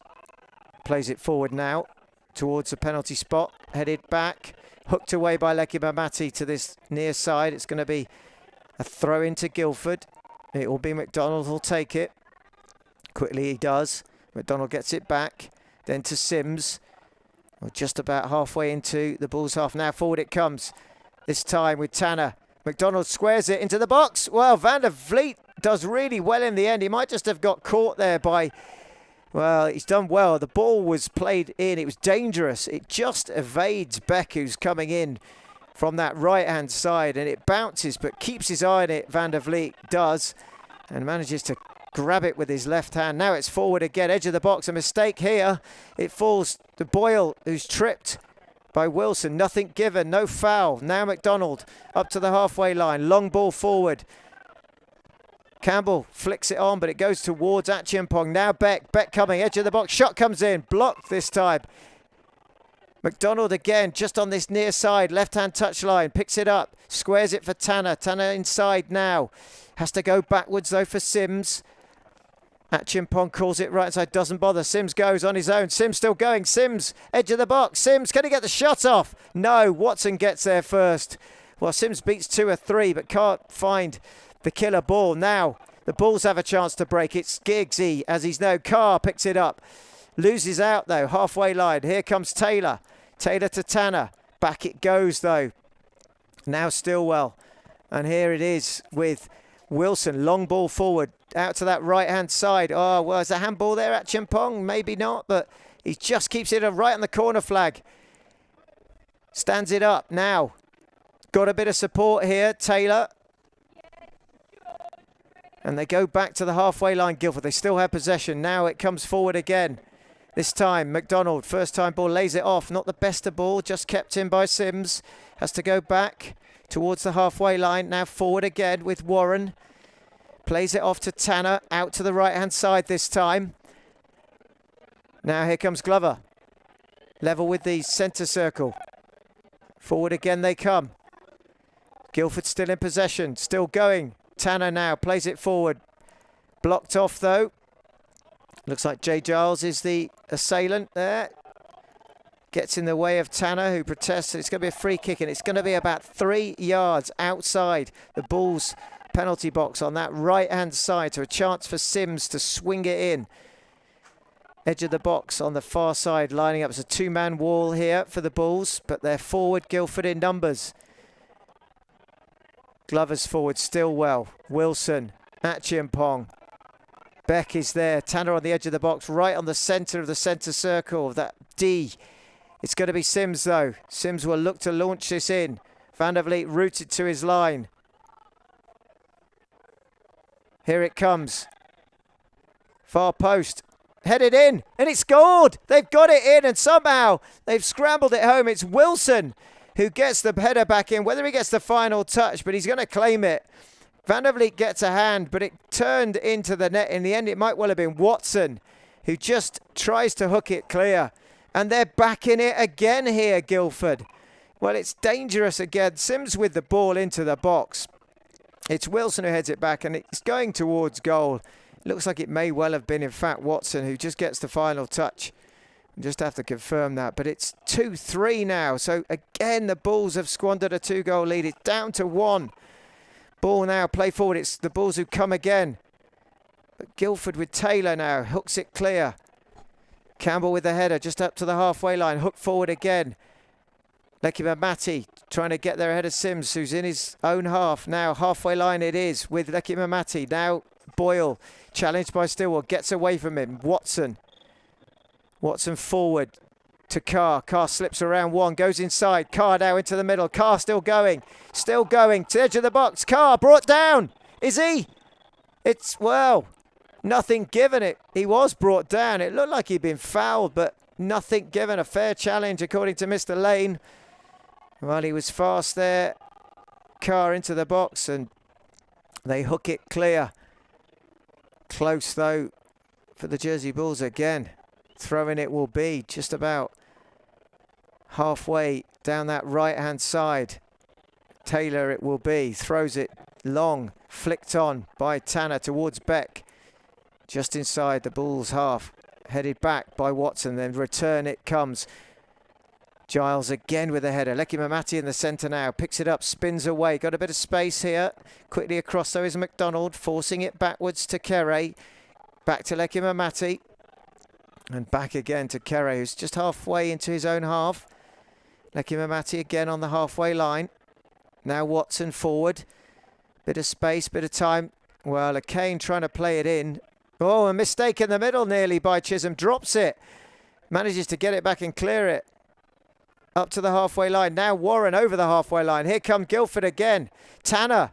Plays it forward now towards the penalty spot. Headed back. Hooked away by Leki Mamati to this near side. It's going to be a throw into Guildford. It will be McDonald who'll take it. Quickly he does. McDonald gets it back. Then to Sims. Well, just about halfway into the Bulls half. Now forward it comes. This time with Tanner. McDonald squares it into the box. Well, Van der Vliet does really well in the end. He might just have got caught there by... Well, he's done well. The ball was played in. It was dangerous. It just evades Beck, who's coming in from that right-hand side. And it bounces, but keeps his eye on it. Van der Vliet does. And manages to grab it with his left hand. Now it's forward again. Edge of the box. A mistake here. It falls to Boyle, who's tripped by Wilson. Nothing given. No foul. Now McDonald up to the halfway line. Long ball forward. Campbell flicks it on, but it goes towards Achiampong. Now Beck. Beck coming. Edge of the box. Shot comes in. Blocked this time. McDonald again, just on this near side. Left-hand touchline. Picks it up. Squares it for Tanner. Tanner inside now. Has to go backwards, though, for Sims. Achiampong calls it right inside. Doesn't bother. Sims goes on his own. Sims still going. Sims, edge of the box. Sims, can he get the shot off? No. Watson gets there first. Well, Sims beats 2 or 3, but can't find the killer ball. Now the Bulls have a chance to break. It's Giggsy, as he's no. Carr picks it up. Loses out, though. Halfway line. Here comes Taylor. Taylor to Tanner. Back it goes, though. Now Stillwell. And here it is with Wilson. Long ball forward. Out to that right-hand side. Oh, well, is a handball there at Chimpong? Maybe not, but he just keeps it right on the corner flag. Stands it up now. Got a bit of support here. Taylor. And they go back to the halfway line, Guildford. They still have possession. Now it comes forward again. This time, McDonald, first time ball, lays it off. Not the best of ball, just kept in by Sims. Has to go back towards the halfway line. Now forward again with Warren. Plays it off to Tanner, out to the right-hand side this time. Now here comes Glover. Level with the centre circle. Forward again they come. Guildford still in possession, still going. Tanner now plays it forward. Blocked off though. Looks like Jay Giles is the assailant there. Gets in the way of Tanner, who protests. It's going to be a free kick, and it's going to be about 3 yards outside the Bulls' penalty box on that right-hand side. So a chance for Sims to swing it in. Edge of the box on the far side, lining up as a 2-man wall here for the Bulls, but they're forward, Guildford in numbers. Glover's forward, Stillwell, Wilson, Achiampong. Beck is there. Tanner on the edge of the box, right on the centre of the centre circle of that D. It's going to be Sims, though. Sims will look to launch this in. Van der Vliet rooted to his line. Here it comes. Far post. Headed in, and it's scored. They've got it in, and somehow they've scrambled it home. It's Wilson who gets the header back in. Whether he gets the final touch, but he's going to claim it. Van der Vliet gets a hand, but it turned into the net. In the end, it might well have been Watson who just tries to hook it clear. And they're back in it again here, Guildford. Well, it's dangerous again. Sims with the ball into the box. It's Wilson who heads it back, and it's going towards goal. It looks like it may well have been, in fact, Watson who just gets the final touch. Just have to confirm that. But it's 2-3 now. So, again, the Bulls have squandered a 2-goal lead. It's down to 1. Ball now, play forward. It's the Bulls who come again. But Guildford with Taylor now. Hooks it clear. Campbell with the header just up to the halfway line. Hook forward again. Lekima Mati trying to get there ahead of Sims, who's in his own half. Now halfway line it is with Lekima Mati. Now Boyle, challenged by Stillwell, gets away from him. Watson forward to Carr. Carr slips around one, goes inside. Carr now into the middle. Carr still going to the edge of the box. Carr brought down. Is he? It's, well, nothing given it. He was brought down. It looked like he'd been fouled, but nothing given. A fair challenge according to Mr. Lane. Well, he was fast there. Carr into the box, and they hook it clear. Close, though, for the Jersey Bulls again. Throwing it will be just about halfway down that right-hand side. Taylor it will be. Throws it long. Flicked on by Tanner towards Beck. Just inside the Bulls' half. Headed back by Watson. Then return it comes. Giles again with a header. Lecky Mamati in the centre now. Picks it up, spins away. Got a bit of space here. Quickly across though is McDonald, forcing it backwards to Kere. Back to Lecky Mamati. And back again to Kere, who's just halfway into his own half. Lecky Mamati again on the halfway line. Now Watson forward. Bit of space, bit of time. Well, Kane trying to play it in. Oh, a mistake in the middle nearly by Chisholm. Drops it. Manages to get it back and clear it. Up to the halfway line. Now Warren over the halfway line. Here come Guildford again. Tanner.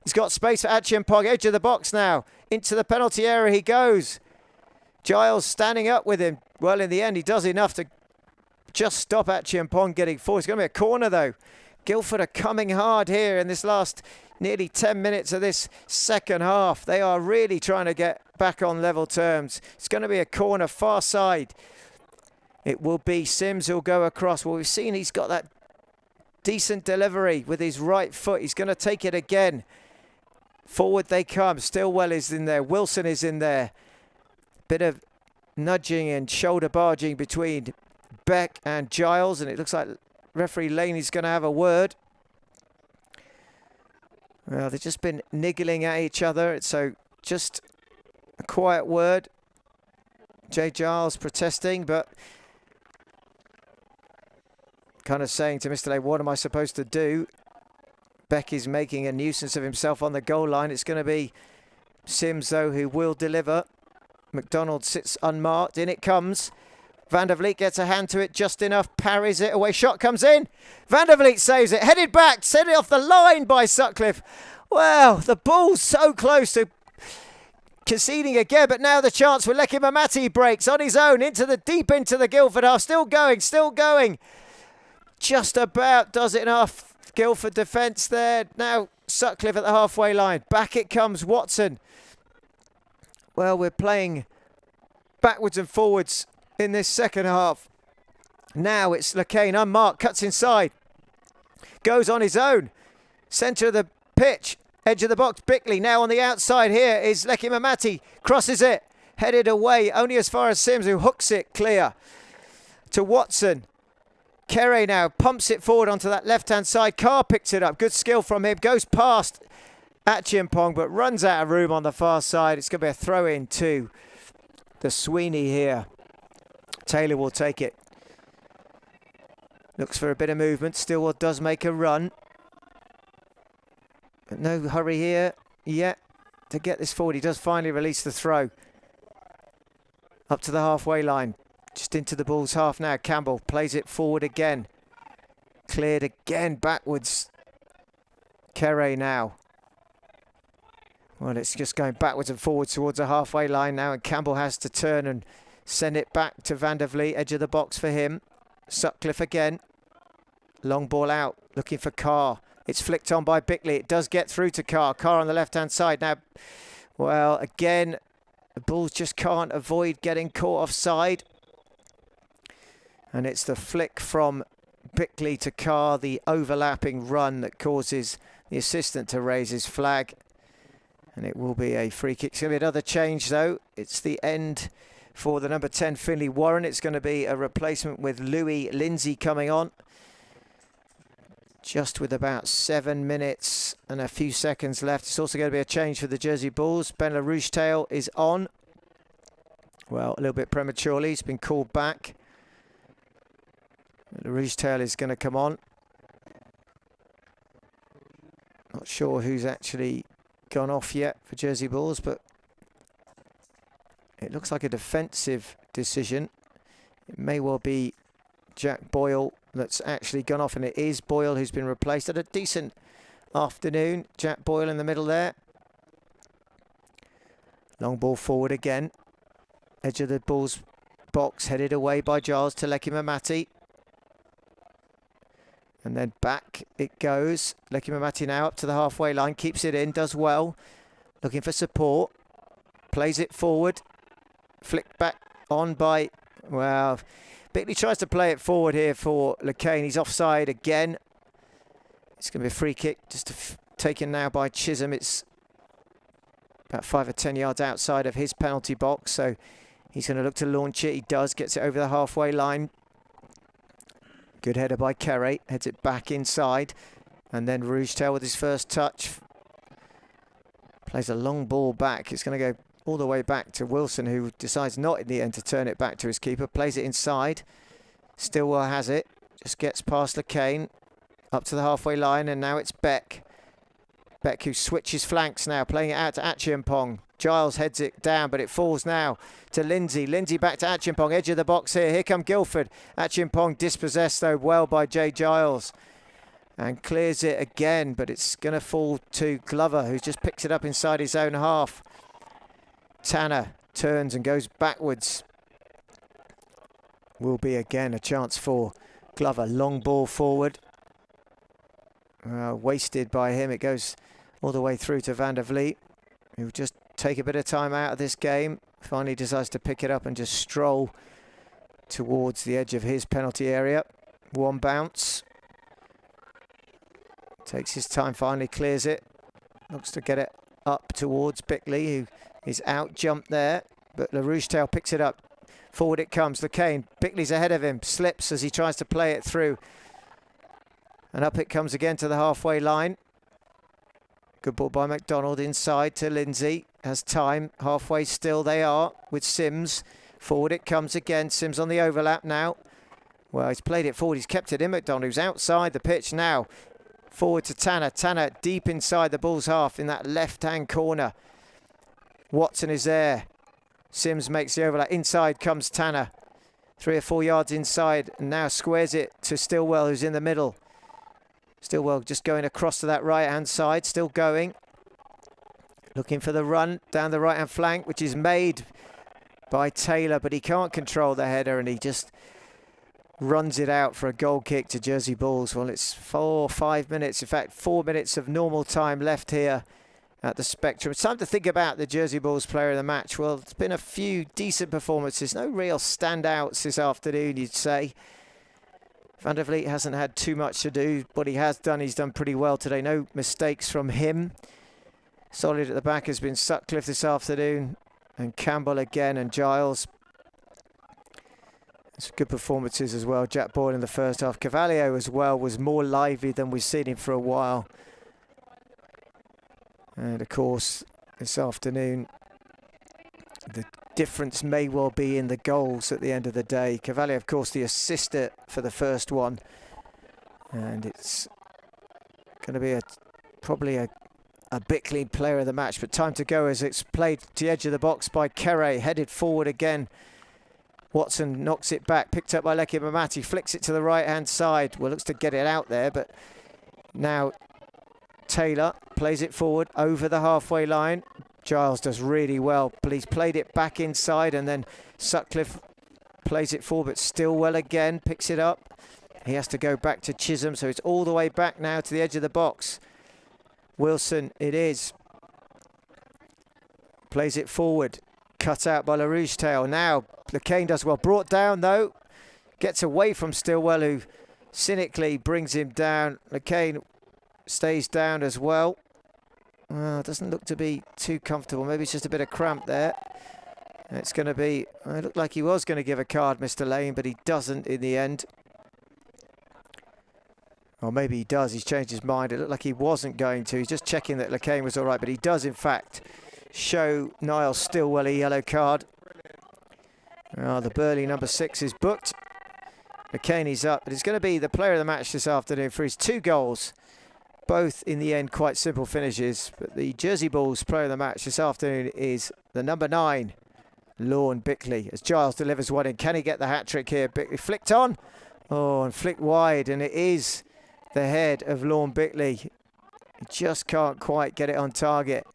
He's got space for Achiampong. Edge of the box now. Into the penalty area he goes. Giles standing up with him. Well, in the end, he does enough to just stop Achiampong getting forward. It's going to be a corner, though. Guildford are coming hard here in this last nearly 10 minutes of this second half. They are really trying to get back on level terms. It's going to be a corner far side. It will be Sims who'll go across. Well, we've seen he's got that decent delivery with his right foot. He's going to take it again. Forward they come. Stillwell is in there. Wilson is in there. Bit of nudging and shoulder barging between Beck and Giles. And it looks like referee Laney's going to have a word. Well, they've just been niggling at each other. So just a quiet word. Jay Giles protesting, but kind of saying to Mr. Lane, what am I supposed to do? Beck is making a nuisance of himself on the goal line. It's going to be Sims, though, who will deliver. McDonald sits unmarked. In it comes. Van der Vliet gets a hand to it just enough. Parries it away. Shot comes in. Van der Vliet saves it. Headed back. Sent it off the line by Sutcliffe. Well, the ball's so close to conceding again, but now the chance for Lecky Mamati breaks on his own deep into the Guildford half. Still going. Just about does it enough. Guildford defence there. Now Sutcliffe at the halfway line. Back it comes Watson. Well, we're playing backwards and forwards in this second half. Now it's Lacane unmarked. Cuts inside. Goes on his own. Centre of the pitch. Edge of the box. Bickley now on the outside. Here is Lecky Mamati. Crosses it. Headed away. Only as far as Sims, who hooks it clear to Watson. Kere now pumps it forward onto that left-hand side. Carr picks it up. Good skill from him. Goes past Achiampong, but runs out of room on the far side. It's going to be a throw-in to the Sweeney here. Taylor will take it. Looks for a bit of movement. Stillwell does make a run. But no hurry here yet to get this forward. He does finally release the throw. Up to the halfway line. Just into the Bulls half now. Campbell plays it forward again. Cleared again backwards. Kere now. Well, it's just going backwards and forwards towards the halfway line now, and Campbell has to turn and send it back to Van der Vliet. Edge of the box for him. Sutcliffe again. Long ball out. Looking for Carr. It's flicked on by Bickley. It does get through to Carr. Carr on the left-hand side. Now, well, again, the Bulls just can't avoid getting caught offside. And it's the flick from Bickley to Carr, the overlapping run that causes the assistant to raise his flag. And it will be a free kick. It's going to be another change, though. It's the end for the number 10, Finley Warren. It's going to be a replacement with Louis Lindsay coming on. Just with about 7 minutes and a few seconds left. It's also going to be a change for the Jersey Bulls. Ben LaRouche-Tail is on. Well, a little bit prematurely. He's been called back. LaRouche-Tail is going to come on. Not sure who's actually gone off yet for Jersey Bulls, but it looks like a defensive decision. It may well be Jack Boyle that's actually gone off, and it is Boyle who's been replaced. Had a decent afternoon. Jack Boyle in the middle there. Long ball forward again. Edge of the Bulls box, headed away by Giles to Lecky Mamati. And then back it goes. Lecky Mamati now up to the halfway line. Keeps it in, does well. Looking for support. Plays it forward. Flicked back on by, well, Bickley tries to play it forward here for Lacane. He's offside again. It's going to be a free kick, just taken now by Chisholm. It's about 5 or 10 yards outside of his penalty box, so he's going to look to launch it. He does, gets it over the halfway line. Good header by Kerry, heads it back inside. And then Rougetail with his first touch. Plays a long ball back. It's going to go all the way back to Wilson, who decides not in the end to turn it back to his keeper. Plays it inside. Stillwell has it. Just gets past LeCain. Up to the halfway line, and now it's Beck. Beck who switches flanks now, playing it out to Achiampong. Giles heads it down, but it falls now to Lindsay. Lindsay back to Achiampong, edge of the box here. Here come Guildford. Achiampong dispossessed though well by Jay Giles. And clears it again, but it's going to fall to Glover, who just picks it up inside his own half. Tanner turns and goes backwards. Will be again a chance for Glover. Long ball forward. Wasted by him. It goes all the way through to Van der Vliet, who just take a bit of time out of this game. Finally decides to pick it up and just stroll towards the edge of his penalty area. One bounce. Takes his time, finally clears it. Looks to get it up towards Bickley, who is out jumped there. But Rougetail picks it up. Forward it comes. LeCain. Bickley's ahead of him. Slips as he tries to play it through. And up it comes again to the halfway line. Good ball by McDonald inside to Lindsay. Has time. Halfway still they are with Sims. Forward it comes again. Sims on the overlap now. Well, he's played it forward. He's kept it in. McDonald, who's outside the pitch now. Forward to Tanner. Tanner deep inside the Bulls' half in that left-hand corner. Watson is there. Sims makes the overlap. Inside comes Tanner. 3 or 4 yards inside. And now squares it to Stillwell, who's in the middle. Stillwell just going across to that right-hand side. Still going. Looking for the run down the right-hand flank, which is made by Taylor. But he can't control the header, and he just runs it out for a goal kick to Jersey Bulls. Well, it's 4 or 5 minutes. In fact, 4 minutes of normal time left here at the Spectrum. It's time to think about the Jersey Bulls player of the match. Well, it's been a few decent performances. No real standouts this afternoon, you'd say. Van der Vliet hasn't had too much to do. What he has done, he's done pretty well today. No mistakes from him. Solid at the back has been Sutcliffe this afternoon. And Campbell again, and Giles. Some good performances as well. Jack Boyle in the first half. Cavallio as well was more lively than we've seen him for a while. And of course, this afternoon, the difference may well be in the goals at the end of the day. Cavallio, of course, the assister for the first one. And it's going to be probably a Bickley player of the match. But time to go as it's played to the edge of the box by Kere. Headed forward again. Watson knocks it back, picked up by Leki Mamati, flicks it to the right-hand side. Well, looks to get it out there, but now Taylor plays it forward over the halfway line. Giles does really well, but he's played it back inside, and then Sutcliffe plays it forward, but Stillwell again picks it up. He has to go back to Chisholm, so it's all the way back now to the edge of the box. Wilson, it is. Plays it forward. Cut out by Rougetail. Now, LeCain does well. Brought down, though. Gets away from Stillwell, who cynically brings him down. LeCain stays down as well. Doesn't look to be too comfortable. Maybe it's just a bit of cramp there. It's going to be... It looked like he was going to give a card, Mr. Lane, but he doesn't in the end. Or maybe he does. He's changed his mind. It looked like he wasn't going to. He's just checking that LeCain was all right, but he does, in fact, show Niall Stillwell a yellow card. The Burley number 6 is booked. McCaney's up, but he's going to be the player of the match this afternoon for his 2 goals. Both, in the end, quite simple finishes. But the Jersey Bulls player of the match this afternoon is the number 9, Lorne Bickley. As Giles delivers one in, can he get the hat-trick here? Bickley flicked on. Oh, and flicked wide, and it is the head of Lorne Bickley. He just can't quite get it on target.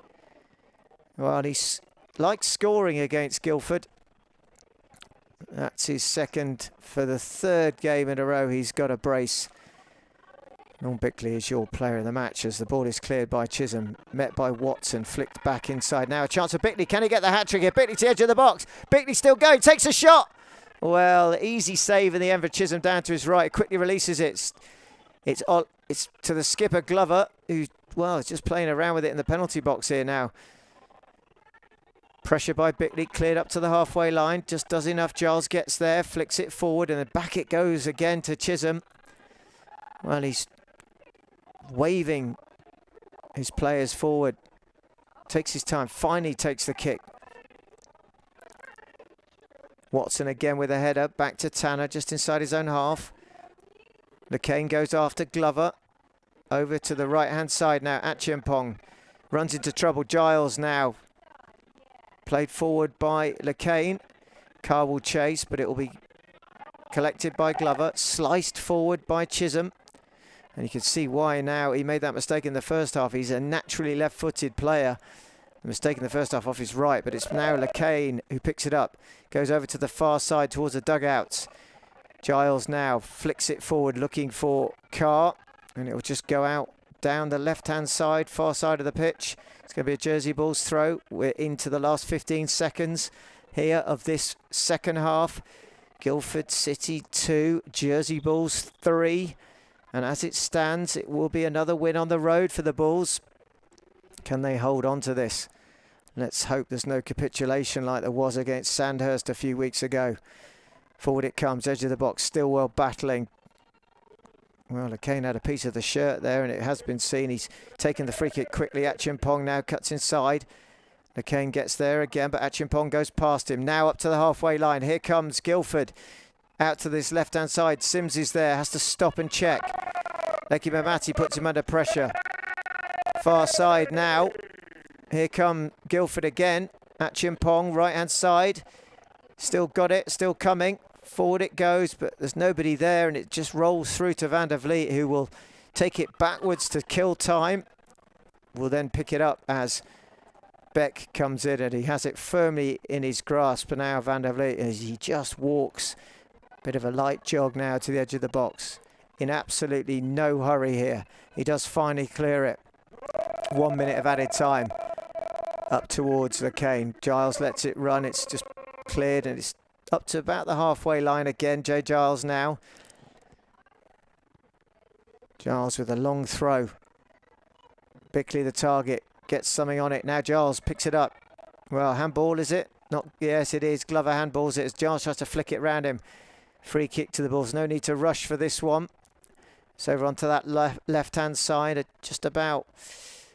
Well, he likes scoring against Guildford. That's his second for the 3rd game in a row. He's got a brace. Lorne Bickley is your player of the match as the ball is cleared by Chisholm, met by Watson, flicked back inside. Now a chance for Bickley. Can he get the hat-trick here? Bickley to the edge of the box. Bickley still going, takes a shot. Well, easy save in the end for Chisholm down to his right. Quickly releases it. It's to the skipper Glover, who, well, is just playing around with it in the penalty box here now. Pressure by Bickley, cleared up to the halfway line. Just does enough. Giles gets there, flicks it forward, and then back it goes again to Chisholm. Well, he's waving his players forward. Takes his time, finally takes the kick. Watson again with a header, back to Tanner, just inside his own half. LeCain goes after Glover. Over to the right-hand side now, Acheampong runs into trouble. Giles now. Played forward by LeCain. Carr will chase, but it will be collected by Glover. Sliced forward by Chisholm. And you can see why now. He made that mistake in the first half. He's a naturally left-footed player. The mistake in the first half off his right, but it's now LeCain who picks it up. Goes over to the far side towards the dugouts. Giles now flicks it forward, looking for Carr. And it will just go out down the left-hand side, far side of the pitch. It's going to be a Jersey Bulls throw. We're into the last 15 seconds here of this second half. Guildford City 2, Jersey Bulls 3. And as it stands, it will be another win on the road for the Bulls. Can they hold on to this? Let's hope there's no capitulation like there was against Sandhurst a few weeks ago. Forward it comes, edge of the box, Stillwell battling. Well, LeCain had a piece of the shirt there, and it has been seen. He's taken the free kick quickly. Acheampong now cuts inside. LeCain gets there again, but Acheampong goes past him. Now up to the halfway line. Here comes Guildford. Out to this left-hand side. Sims is there, has to stop and check. Leki Mamati puts him under pressure. Far side now. Here come Guildford again. Acheampong, right-hand side. Still got it, still coming. Forward it goes, but there's nobody there, and it just rolls through to Van der Vliet, who will take it backwards to kill time. Will then pick it up as Beck comes in, and he has it firmly in his grasp. And now Van der Vliet, as he just walks, bit of a light jog now to the edge of the box. In absolutely no hurry here. He does finally clear it. 1 minute of added time. Up towards LeCain. Giles lets it run. It's just cleared, and it's up to about the halfway line again. Jay Giles now. Giles with a long throw. Bickley the target. Gets something on it. Now Giles picks it up. Well, handball is it? Not. Yes, it is. Glover handballs it as Giles tries to flick it round him. Free kick to the Bulls. No need to rush for this one. It's over onto that left-hand side at just about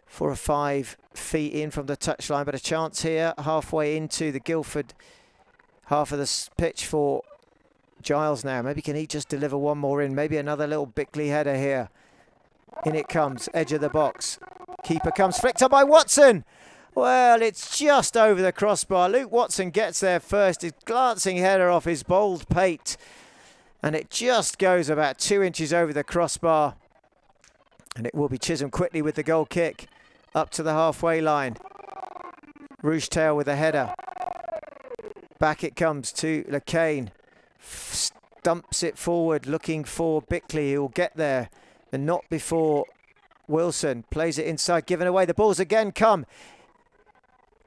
4 or 5 feet in from the touchline. But a chance here halfway into the Guildford half of the pitch for Giles now. Maybe can he just deliver one more in? Maybe another little Bickley header here. In it comes, edge of the box. Keeper comes, flicked up by Watson. Well, it's just over the crossbar. Luke Watson gets there first. His glancing header off his bold pate. And it just goes about 2 inches over the crossbar. And it will be Chisholm quickly with the goal kick. Up to the halfway line. Rougetail with a header. Back it comes to LeCain. Stumps it forward, looking for Bickley, who will get there. And not before Wilson. Plays it inside, given away. The balls again come.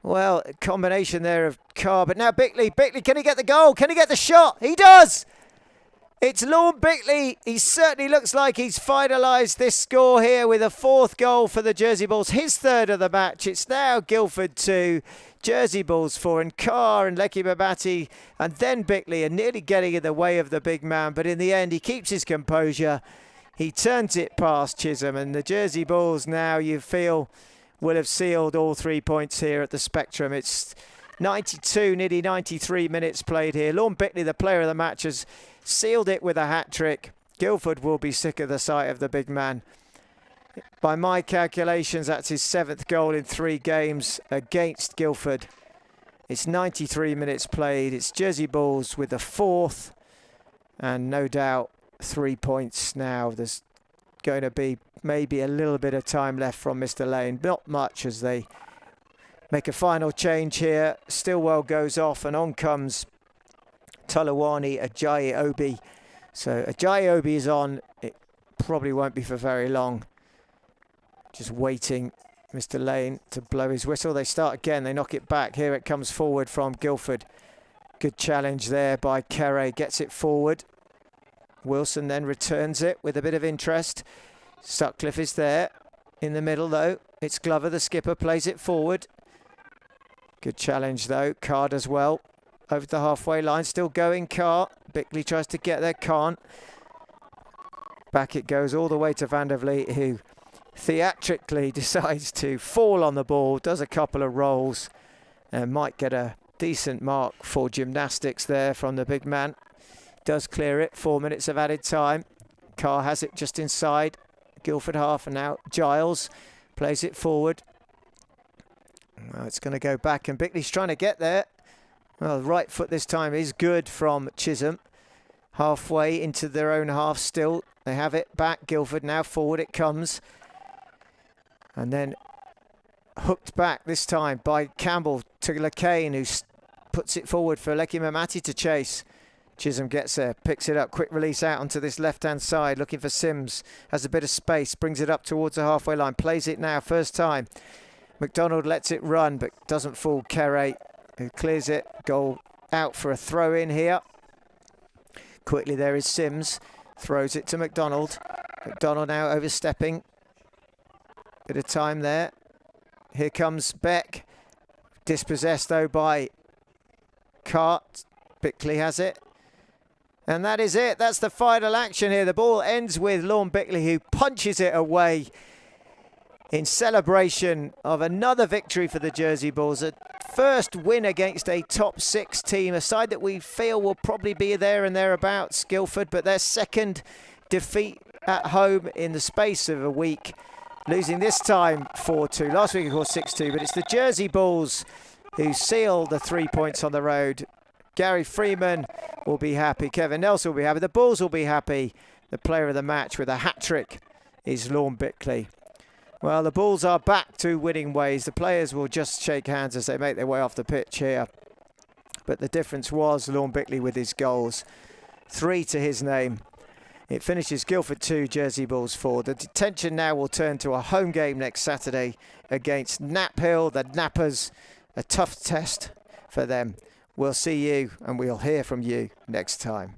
Well, a combination there of Carr. But now Bickley. Bickley, can he get the goal? Can he get the shot? He does! It's Lorne Bickley. He certainly looks like he's finalised this score here with a 4th goal for the Jersey Bulls. His 3rd of the match. It's now Guildford 2, Jersey Bulls 4, and Carr and Leki Babati and then Bickley are nearly getting in the way of the big man. But in the end, he keeps his composure. He turns it past Chisholm, and the Jersey Bulls now, you feel, will have sealed all 3 points here at the Spectrum. It's 92, nearly 93 minutes played here. Lorne Bickley, the player of the match, has sealed it with a hat-trick. Guildford will be sick of the sight of the big man. By my calculations, that's his 7th goal in 3 games against Guildford. It's 93 minutes played. It's Jersey Bulls with the 4th. And no doubt 3 points now. There's going to be maybe a little bit of time left from Mr. Lane. Not much as they make a final change here. Stillwell goes off and on comes Talawani Ajayi Obi. So Ajayi Obi is on. It probably won't be for very long. Just waiting Mr. Lane to blow his whistle. They start again. They knock it back. Here it comes forward from Guildford. Good challenge there by Kere. Gets it forward. Wilson then returns it with a bit of interest. Sutcliffe is there. In the middle though, it's Glover, the skipper, plays it forward. Good challenge though. Carr does well. Over the halfway line, still going Carr. Bickley tries to get there, can't. Back it goes all the way to Van der Vliet, who theatrically decides to fall on the ball, does a couple of rolls, and might get a decent mark for gymnastics there from the big man. Does clear it, 4 minutes of added time. Carr has it just inside. Guildford half, and now Giles plays it forward. Well, it's going to go back, and Bickley's trying to get there. Well, the right foot this time is good from Chisholm. Halfway into their own half still. They have it back. Guildford now forward it comes. And then hooked back this time by Campbell to Lacane, who puts it forward for Leki Mamati to chase. Chisholm gets there, picks it up, quick release out onto this left-hand side, looking for Sims. Has a bit of space, brings it up towards the halfway line, plays it now, first time. McDonald lets it run, but doesn't fool Kere, who clears it. Goal out for a throw-in here. Quickly there is Sims, throws it to McDonald. McDonald now overstepping. Bit of time there. Here comes Beck. Dispossessed though by Cart. Bickley has it. And that is it. That's the final action here. The ball ends with Lorne Bickley, who punches it away in celebration of another victory for the Jersey Bulls. A first win against a top 6 team, a side that we feel will probably be there and thereabouts, Guildford, but their second defeat at home in the space of a week, losing this time 4-2. Last week, of course, 6-2, but it's the Jersey Bulls who seal the 3 points on the road. Gary Freeman will be happy. Kevin Nelson will be happy. The Bulls will be happy. The player of the match with a hat-trick is Lorne Bickley. Well, the Bulls are back to winning ways. The players will just shake hands as they make their way off the pitch here. But the difference was Lorne Bickley with his goals. 3 to his name. It finishes Guildford 2, Jersey Bulls 4. The attention now will turn to a home game next Saturday against Knapp Hill. The Nappers, a tough test for them. We'll see you and we'll hear from you next time.